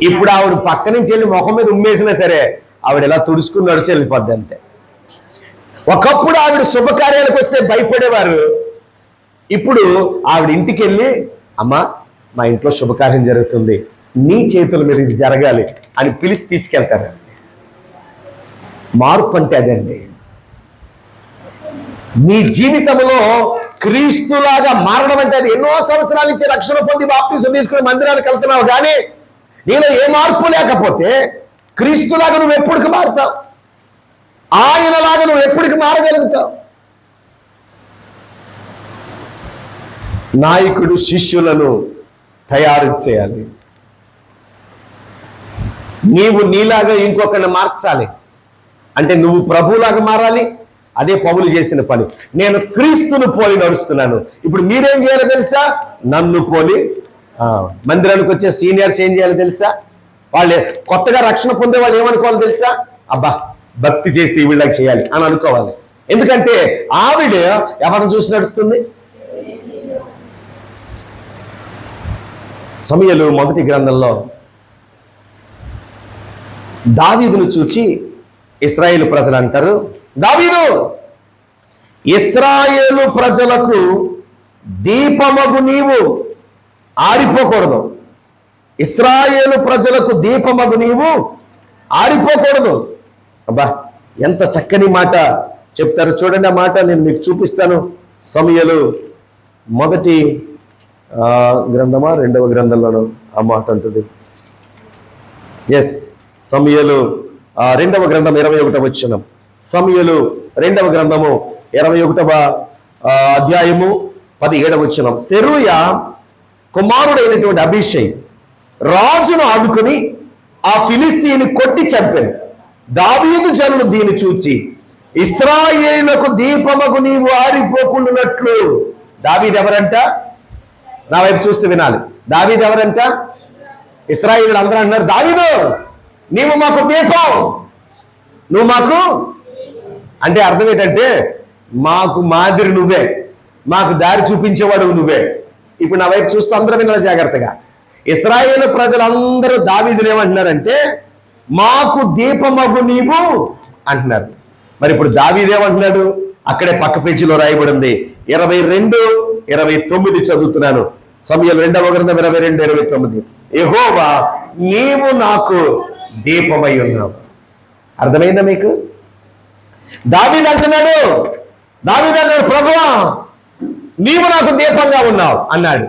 ఇప్పుడు ఆవిడ పక్క నుంచి వెళ్ళి ముఖం మీద ఉమ్మేసినా సరే ఆవిడ ఎలా తుడుచుకుని నడిచి వెళ్ళిపోద్ది అంతే. ఒకప్పుడు ఆవిడ శుభకార్యాలకు వస్తే భయపడేవారు, ఇప్పుడు ఆవిడ ఇంటికి వెళ్ళి, అమ్మా మా ఇంట్లో శుభకార్యం జరుగుతుంది, నీ చేతుల మీద ఇది జరగాలి అని పిలిచి తీసుకెళ్తారు. మార్పు అంటే అదండి. నీ జీవితంలో క్రీస్తులాగా మారడం అంటే అది. ఎన్నో సంవత్సరాల నుంచి రక్షణ పొంది బాప్తిసం తీసుకుని మందిరానికి వెళ్తున్నావు, కానీ నీలో ఏ మార్పు లేకపోతే క్రీస్తులాగా నువ్వు ఎప్పటికి మారుతావు? ఆయనలాగా నువ్వు ఎప్పటికి మారగలుగుతావు? నాయకుడు శిష్యులను తయారు చేయాలి. నీవు నీలాగా ఇంకొకరిని మార్చాలి అంటే నువ్వు ప్రభువులాగా మారాలి. అదే పౌలు చేసిన పని. నేను క్రీస్తును పోలి నడుస్తున్నాను. ఇప్పుడు మీరేం చేయాలో తెలుసా? నన్ను పోలి. మందిరానికి వచ్చే సీనియర్స్ ఏం చేయాలో తెలుసా? వాళ్ళు కొత్తగా రక్షణ పొందే వాళ్ళు ఏమనుకోవాలి తెలుసా? అబ్బా భక్తి చేస్తే వీళ్ళకి చేయాలి అని అనుకోవాలి. ఎందుకంటే ఆవిడ ఎవరిని చూసి నడుస్తుంది? సమూయేలు మొదటి గ్రంథంలో దావీదును చూచి ఇశ్రాయేలు ప్రజలు అంటారు, దావీదు ఇశ్రాయేలు ప్రజలకు దీపమగు నీవు ఆరిపోకూడదు. ఇశ్రాయేలు ప్రజలకు దీపమగు నీవు ఆరిపోకూడదు. అబ్బా ఎంత చక్కని మాట చెప్తారు చూడండి. ఆ మాట నేను మీకు చూపిస్తాను. సమూయేలు మొదటి గ్రంథమా రెండవ గ్రంథంలోనూ ఆ మాట అంటుంది. ఎస్, సమూయేలు రెండవ గ్రంథం 21వ వచనం. సమూయేలు రెండవ గ్రంథము 21వ అధ్యాయము 17వ వచనం. సెరూయా కుమారుడైనటువంటి అభిషై రాజును ఆదుకుని ఆ ఫిలిస్తీని కొట్టి చంపాను. దావీదు జనులు దీన్ని చూచి ఇశ్రాయేలులకు దీపమగు నీవు ఆరిపోకుండానట్లు. దావీదు ఎవరంట? నా వైపు చూస్తూ వినాలి. దావీదు ఎవరంట? ఇశ్రాయేలు అందరూ అంటున్నారు, దావీదు నీవు మాకు దీపం, నువ్వు మాకు అంటే అర్థం ఏంటంటే మాకు మాదిరి నువ్వే, మాకు దారి చూపించేవాడు నువ్వే. ఇప్పుడు నా వైపు చూస్తూ అందరూ వినాలి జాగ్రత్తగా. ఇశ్రాయేలు ప్రజలందరూ దావీదుని ఏమంటున్నారంటే మాకు దీపమగు నీవు అంటున్నారు. మరి ఇప్పుడు దావీదు ఏమంటున్నాడు? అక్కడే పక్క పేజీలో రాయబడింది. 22:29 చదువుతున్నాను. సమూయేలు 2వ గ్రంథం 22:29. యెహోవా నీవు నాకు దీపమై ఉన్నావు. అర్థమైందా మీకు? దావీదు అంటున్నాడు, ప్రభువా నీవు నాకు దీపంగా ఉన్నావు అన్నాడు.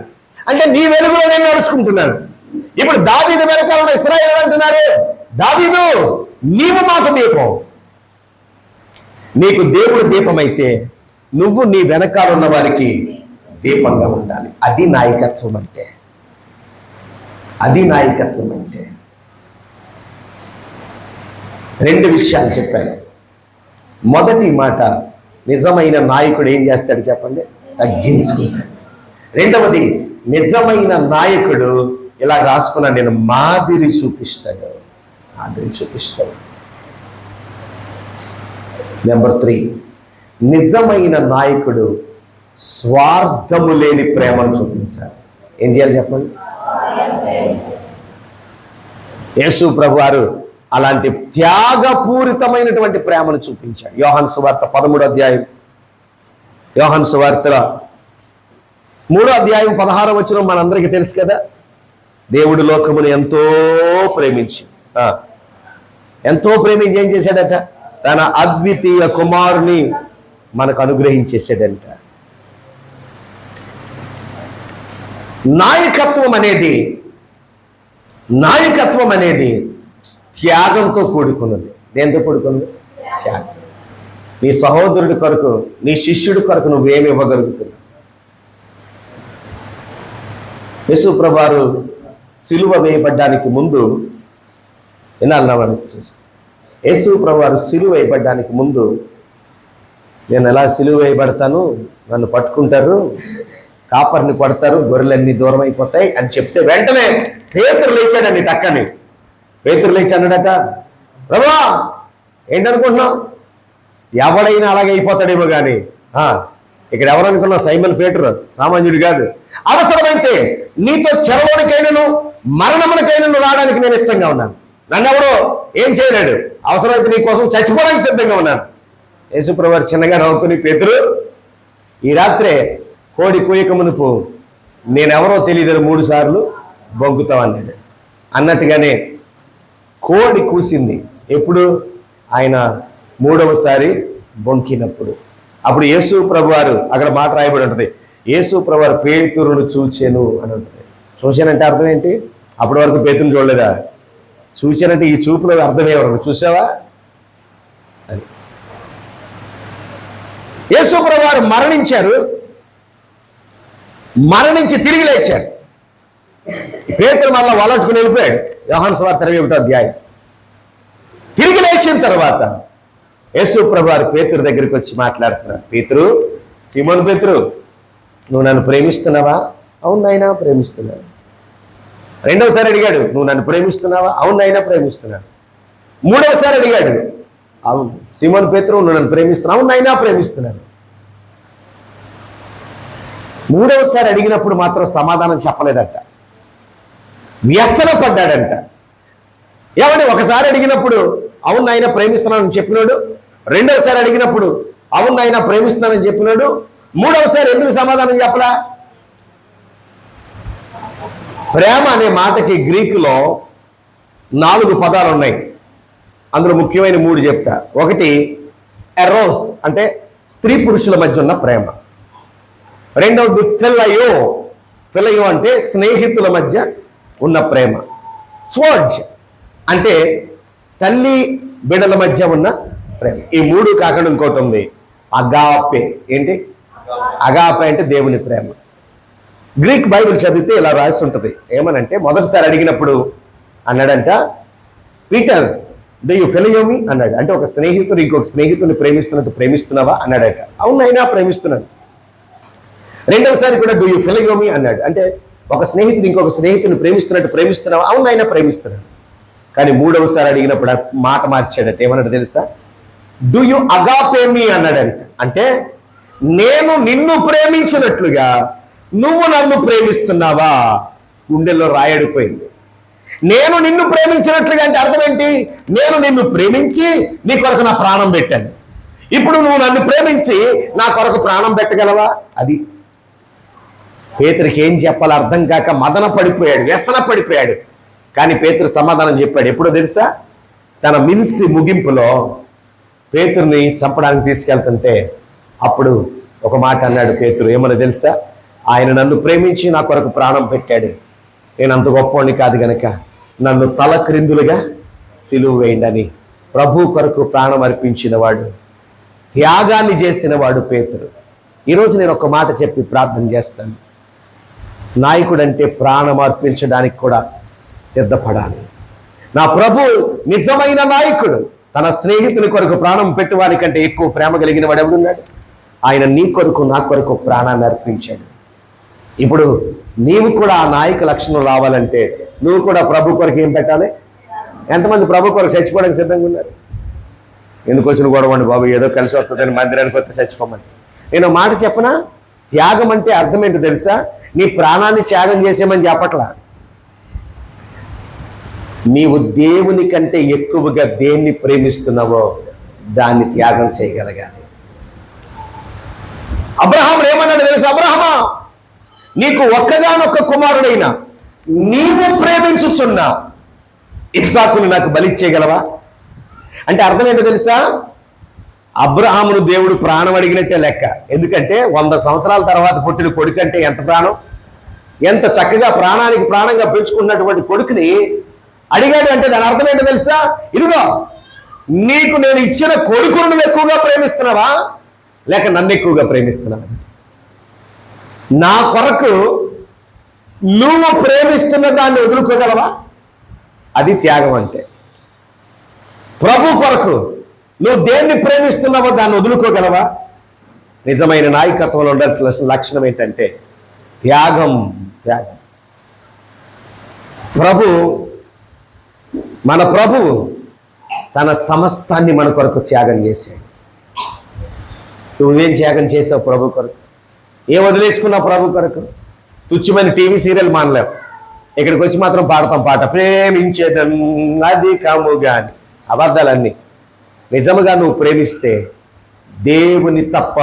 అంటే నీ వెలుగులో నేను నడుచుకుంటున్నాను. ఇప్పుడు దావీదు వెనకాల ఇశ్రాయేలు అంటున్నారు, దావీదు నీవు మాకు దీపం. నీకు దేవుడు దీపమైతే నువ్వు నీ వెనకాల ఉన్న వారికి దీపంగా ఉండాలి. అది నాయకత్వం అంటే. అది నాయకత్వం అంటే. రెండు విషయాలు చెప్పాను. మొదటి మాట, నిజమైన నాయకుడు ఏం చేస్తాడు చెప్పండి? తగ్గించుకుంటాడు. రెండవది, నిజమైన నాయకుడు ఇలా రాసుకున్నా నేను మాదిరి చూపిస్తాడు. నెంబర్ 3, నిజమైన నాయకుడు స్వార్థము లేని ప్రేమను చూపించాలి. ఏం చేయాలి చెప్పండి? యేసు ప్రభు వారు అలాంటి త్యాగపూరితమైనటువంటి ప్రేమను చూపించాడు. యోహాను సువార్త 13వ అధ్యాయం, యోహాను సువార్తలో 3వ అధ్యాయం 16వ వచనం మనందరికీ తెలుసు కదా. దేవుడు లోకమును ఎంతో ప్రేమించి ఏం చేశాడట? తన అద్వితీయ కుమారుని మనకు అనుగ్రహించేసాడంట. నాయకత్వం అనేది త్యాగంతో కూడుకున్నది. దేంతో కూడుకున్నది? త్యాగం. నీ సహోదరుడి కొరకు, నీ శిష్యుడి కొరకు నువ్వేమి ఇవ్వగలుగుతున్నావు? యేసు ప్రభువారు సిలువ వేయబడ్డానికి ముందు యేసు ప్రభువారు సిలువ వేయబడ్డానికి ముందు, నేను ఎలా సిలువ వేయబడతాను, నన్ను పట్టుకుంటారు, కాపర్ని కొడతారు, గొర్రెలన్నీ దూరం అయిపోతాయి అని చెప్తే వెంటనే పేతురు లేచాడండి. టక్కని పేతురు లేచి అన్నాడట, ప్రభువా ఏంటనుకుంటున్నావు? ఎవడైనా అలాగే అయిపోతాడేమో కానీ ఇక్కడ ఎవరనుకున్నా సైమన్ పేతురు సామాన్యుడు కాదు. అవసరమైతే నీతో చెరలోనికైనను మరణమునకైనను రావడానికి నేను ఇష్టంగా ఉన్నాను. నన్ను ఎవడో ఏం చేయలేడు. అవసరమైతే నీ కోసం చచ్చిపోవడానికి సిద్ధంగా ఉన్నాను. యేసు ప్రభువు చిన్నగా నవ్వుకుని, పేతురు ఈ రాత్రే కోడి కూయక మునుపు నేనెవరో తెలియదని 3 సార్లు బొంకుతాం అన్నాడు. అన్నట్టుగానే కోడి కూసింది ఎప్పుడు? ఆయన 3వసారి బొంకినప్పుడు. అప్పుడు యేసు ప్రభువారు, అక్కడ మాట రాయబడి ఉంటుంది, యేసు ప్రభువారు పేతురును చూచెను అని ఉంటుంది. చూశానంటే అర్థం ఏంటి? అప్పటి వరకు పేతురుని చూడలేదా? చూశానంటే ఈ చూపులో అర్థం ఏమన్నా చూసావా అని. యేసు ప్రభువారు మరణించారు, మరణించి తిరిగి లేచారు. పేతురు మళ్ళా వలట్టుకుని వెళ్ళిపోయాడు. యోహాను సువార్త 21వ అధ్యాయం. తిరిగి లేచిన తర్వాత యేసు ప్రభువారు పేతురు దగ్గరికి వచ్చి మాట్లాడుతున్నారు. పేతురు, సీమోను పేతురు, నువ్వు నన్ను ప్రేమిస్తున్నావా? అవును నాయనా ప్రేమిస్తున్నాను. 2వసారి అడిగాడు, నువ్వు నన్ను ప్రేమిస్తున్నావా? అవును నాయనా ప్రేమిస్తున్నాను. 3వసారి అడిగాడు, అవును సీమోను పేతురు, నువ్వు నన్ను ప్రేమిస్తున్నావు? అవును నాయనా ప్రేమిస్తున్నాను. 3వసారి అడిగినప్పుడు మాత్రం సమాధానం చెప్పలేదట, వ్యసన పడ్డాడంట. ఏమంటే ఒకసారి అడిగినప్పుడు అవును నాయన ప్రేమిస్తున్నానని చెప్పినాడు, 2వసారి అడిగినప్పుడు అవును నాయన ప్రేమిస్తున్నానని చెప్పినాడు, 3వసారి ఎందుకు సమాధానం చెప్పలా? ప్రేమ అనే మాటకి గ్రీకులో 4 పదాలు ఉన్నాయి. అందులో ముఖ్యమైన 3 చెప్తా. ఒకటి ఎరోస్, అంటే స్త్రీ పురుషుల మధ్య ఉన్న ప్రేమ. రెండవది ఫిలయో, ఫిలయో అంటే స్నేహితుల మధ్య ఉన్న ప్రేమ. స్వర్జ్ అంటే తల్లి బిడ్డల మధ్య ఉన్న ప్రేమ. ఈ 3 కాకుండా ఇంకోటి ఉంది, అగాపే. ఏంటి అగాపే? అంటే దేవుని ప్రేమ. గ్రీక్ బైబిల్ చదివితే ఇలా రాసి ఉంటుంది. ఏమనంటే మొదటిసారి అడిగినప్పుడు అన్నాడంట, పీటర్ డు యు ఫిలయో మీ అన్నాడు. అంటే ఒక స్నేహితుడు ఇంకొక స్నేహితుడిని ప్రేమిస్తున్నట్టు ప్రేమిస్తున్నావా అన్నాడట. అవునైనా ప్రేమిస్తున్నాను. 2వసారి కూడా డు యు ఫిలయో మీ అన్నాడు. అంటే ఒక స్నేహితుడు ఇంకొక స్నేహితుడిని ప్రేమిస్తున్నట్టు ప్రేమిస్తున్నావా? అవునైనా ప్రేమిస్తున్నాను. కానీ 3వసారి అడిగినప్పుడు మాట మార్చాడట. ఏమన్నాడు తెలుసా? డు యు అగాపే మీ అన్నాడంట. అంటే నేను నిన్ను ప్రేమించినట్లుగా నువ్వు నన్ను ప్రేమిస్తున్నావా? గుండెల్లో రాయడిపోయింది. నేను నిన్ను ప్రేమించినట్లుగా అంటే అర్థం ఏంటి? నేను నిన్ను ప్రేమించి నీ కొరకు నా ప్రాణం పెట్టాను. ఇప్పుడు నువ్వు నన్ను ప్రేమించి నా కొరకు ప్రాణం పెట్టగలవా? అది పేతురికి ఏం చెప్పాలో అర్థం కాక మదన పడిపోయాడు, వ్యసన పడిపోయాడు. కానీ పేతురు సమాధానం చెప్పాడు. ఎప్పుడో తెలుసా? తన మినిస్ట్రీ ముగింపులో పేతురుని చంపడానికి తీసుకెళ్తుంటే అప్పుడు ఒక మాట అన్నాడు పేతురు. ఏమన్నా తెలుసా? ఆయన నన్ను ప్రేమించి నా కొరకు ప్రాణం పెట్టాడు. నేను అంత గొప్పవాడిని కాదు గనక నన్ను తల క్రిందులుగా సిలువ వేయండి అని ప్రభు కొరకు ప్రాణం అర్పించిన వాడు, త్యాగాన్ని చేసిన వాడు పేతురు. ఈరోజు నేను ఒక మాట చెప్పి ప్రార్థన చేస్తాను. నాయకుడు అంటే ప్రాణం అర్పించడానికి కూడా సిద్ధపడాలి. నా ప్రభు నిజమైన నాయకుడు. తన స్నేహితుని కొరకు ప్రాణం పెట్టువాని కంటే ఎక్కువ ప్రేమ కలిగిన వాడు ఎవడున్నాడు? ఆయన నీ కొరకు నా కొరకు ప్రాణాన్ని అర్పించాడు. ఇప్పుడు నీవు కూడా ఆ నాయక లక్షణం రావాలంటే నువ్వు కూడా ప్రభు కొరకు ఏం పెట్టాలి? ఎంతమంది ప్రభు కొరకు చచ్చిపోవడానికి సిద్ధంగా ఉన్నారు? ఎందుకు వచ్చిన గొడవండి బాబు, ఏదో కలిసి వస్తుందని మందిరానికి వస్తే చచ్చిపోమని. నేను మాట చెప్పనా? త్యాగం అంటే అర్థం ఏంటో తెలుసా? నీ ప్రాణాన్ని త్యాగం చేసేమని చెప్పట్లా. నీవు దేవుని కంటే ఎక్కువగా దేన్ని ప్రేమిస్తున్నావో దాన్ని త్యాగం చేయగలగాలి. అబ్రహాం ఏమన్నాడు తెలుసా? అబ్రహమా, నీకు ఒక్కగానొక్క కుమారుడైనా నీవు ప్రేమించుచున్న ఇస్సాకుని నాకు బలిచ్చేయగలవా అంటే అర్థం ఏంటో తెలుసా? అబ్రహామును దేవుడు ప్రాణం అడిగినట్టే లెక్క. ఎందుకంటే 100 సంవత్సరాల తర్వాత పుట్టిన కొడుకు అంటే ఎంత ప్రాణం, ఎంత చక్కగా ప్రాణానికి ప్రాణంగా పెంచుకున్నటువంటి కొడుకుని అడిగాడు అంటే దాని అర్థం ఏంటో తెలుసా? ఇదిగో నీకు నేను ఇచ్చిన కొడుకును నువ్వు ఎక్కువగా ప్రేమిస్తున్నావా లేక నన్ను ఎక్కువగా ప్రేమిస్తున్నావా? నా కొరకు నువ్వు ప్రేమిస్తున్న దాన్ని వదులుకోగలవా? అది త్యాగం అంటే. ప్రభు కొరకు నువ్వు దేన్ని ప్రేమిస్తున్నావో దాన్ని వదులుకోగలవా? నిజమైన నాయకత్వంలో ఉండాల్సిన లక్షణం ఏంటంటే త్యాగం. త్యాగం. మన ప్రభువు తన సమస్తాన్ని మన కొరకు త్యాగం చేశాడు. నువ్వేం త్యాగం చేసావు ప్రభు కొరకు? ఏం వదిలేసుకున్నావు ప్రభు కొరకు? తుచ్చమైన టీవీ సీరియల్ మానలేవు. ఇక్కడికి వచ్చి మాత్రం పాడతాం పాట, ప్రేమించేదన్నది కాముగా అని. అబద్ధాలన్నీ. నిజముగా నువ్వు ప్రేమిస్తే దేవుని తప్ప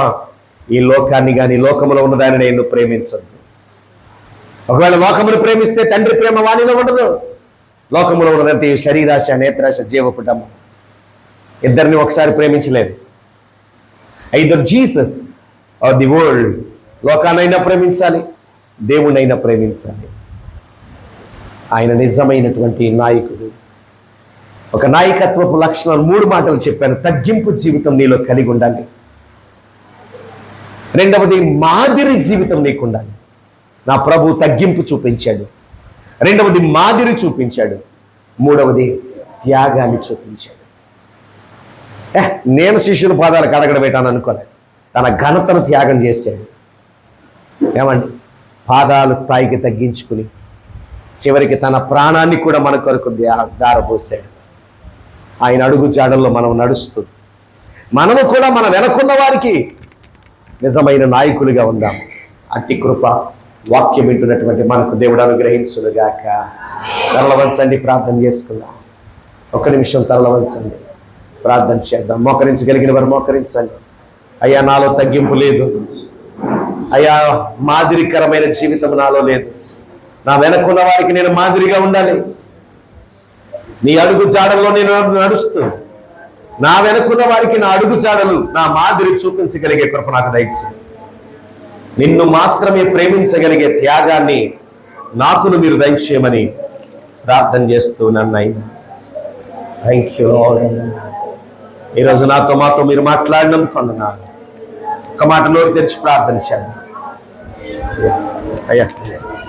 ఈ లోకాన్ని కానీ లోకములో ఉన్నదాన్ని నేను ప్రేమించద్దు. ఒకవేళ లోకమును ప్రేమిస్తే తండ్రి ప్రేమ వాణిలో ఉండదు. లోకములో ఉన్నదంటే శరీరాశ, నేత్రాశ, జీవపుటము ఇద్దరిని ఒకసారి ప్రేమించలేదు. Either Jesus or the world. లోకానైనా ప్రేమించాలి, దేవుణ్ణైనా ప్రేమించాలి. ఆయన నిజమైనటువంటి నాయకుడు. ఒక నాయకత్వపు లక్షణాలు 3 మాటలు చెప్పాను. తగ్గింపు జీవితం నీలో కలిగి ఉండాలి. రెండవది మాదిరి జీవితం నీకుండాలి. నా ప్రభు తగ్గింపు చూపించాడు. రెండవది మాదిరి చూపించాడు. మూడవది త్యాగాన్ని చూపించాడు. నేను శిష్యుల పాదాలు కడగడ పెట్టాను అనుకోలే. తన ఘనతను త్యాగం చేశాడు. ఏమండి, పాదాల స్థాయికి తగ్గించుకుని చివరికి తన ప్రాణాన్ని కూడా మన కొరకు దారపోసాడు. ఆయన అడుగు జాడల్లో మనం నడుస్తూ మనము కూడా మన వెనకున్న వారికి నిజమైన నాయకులుగా ఉందాం. అట్టి కృప వాక్యం వింటున్నటువంటి మనకు దేవుడు అనుగ్రహించునుగాక. తరలవంచండి, ప్రార్థన చేసుకుందాం. 1 నిమిషం తరలవంచండి, ప్రార్థన చేద్దాం. మోకరించగలిగిన వారు మోకరించండి. అయ్యా, నాలో తగ్గింపు లేదు. అయ్యా, మాదిరికరమైన జీవితం నాలో లేదు. నా వెనకున్న వారికి నేను మాదిరిగా ఉండాలి. నీ అడుగు జాడల్లో నేను నడుస్తూ నా వెనకున్న వారికి నా అడుగు జాడలు, నా మాదిరి చూపించగలిగే కృప నాకు దయచేయి. నిన్ను మాత్రమే ప్రేమించగలిగే త్యాగాన్ని నాకును మీరు దయచేయమని ప్రార్థన చేస్తూ నన్నయ్య. Thank you lord. ఈరోజు మాతో మీరు మాట్లాడినందుకు వందనాలు. ఒక మాట నోరు తెరిచి ప్రార్థన చేద్దాం. అయ్యా, ప్రార్థిద్దాం.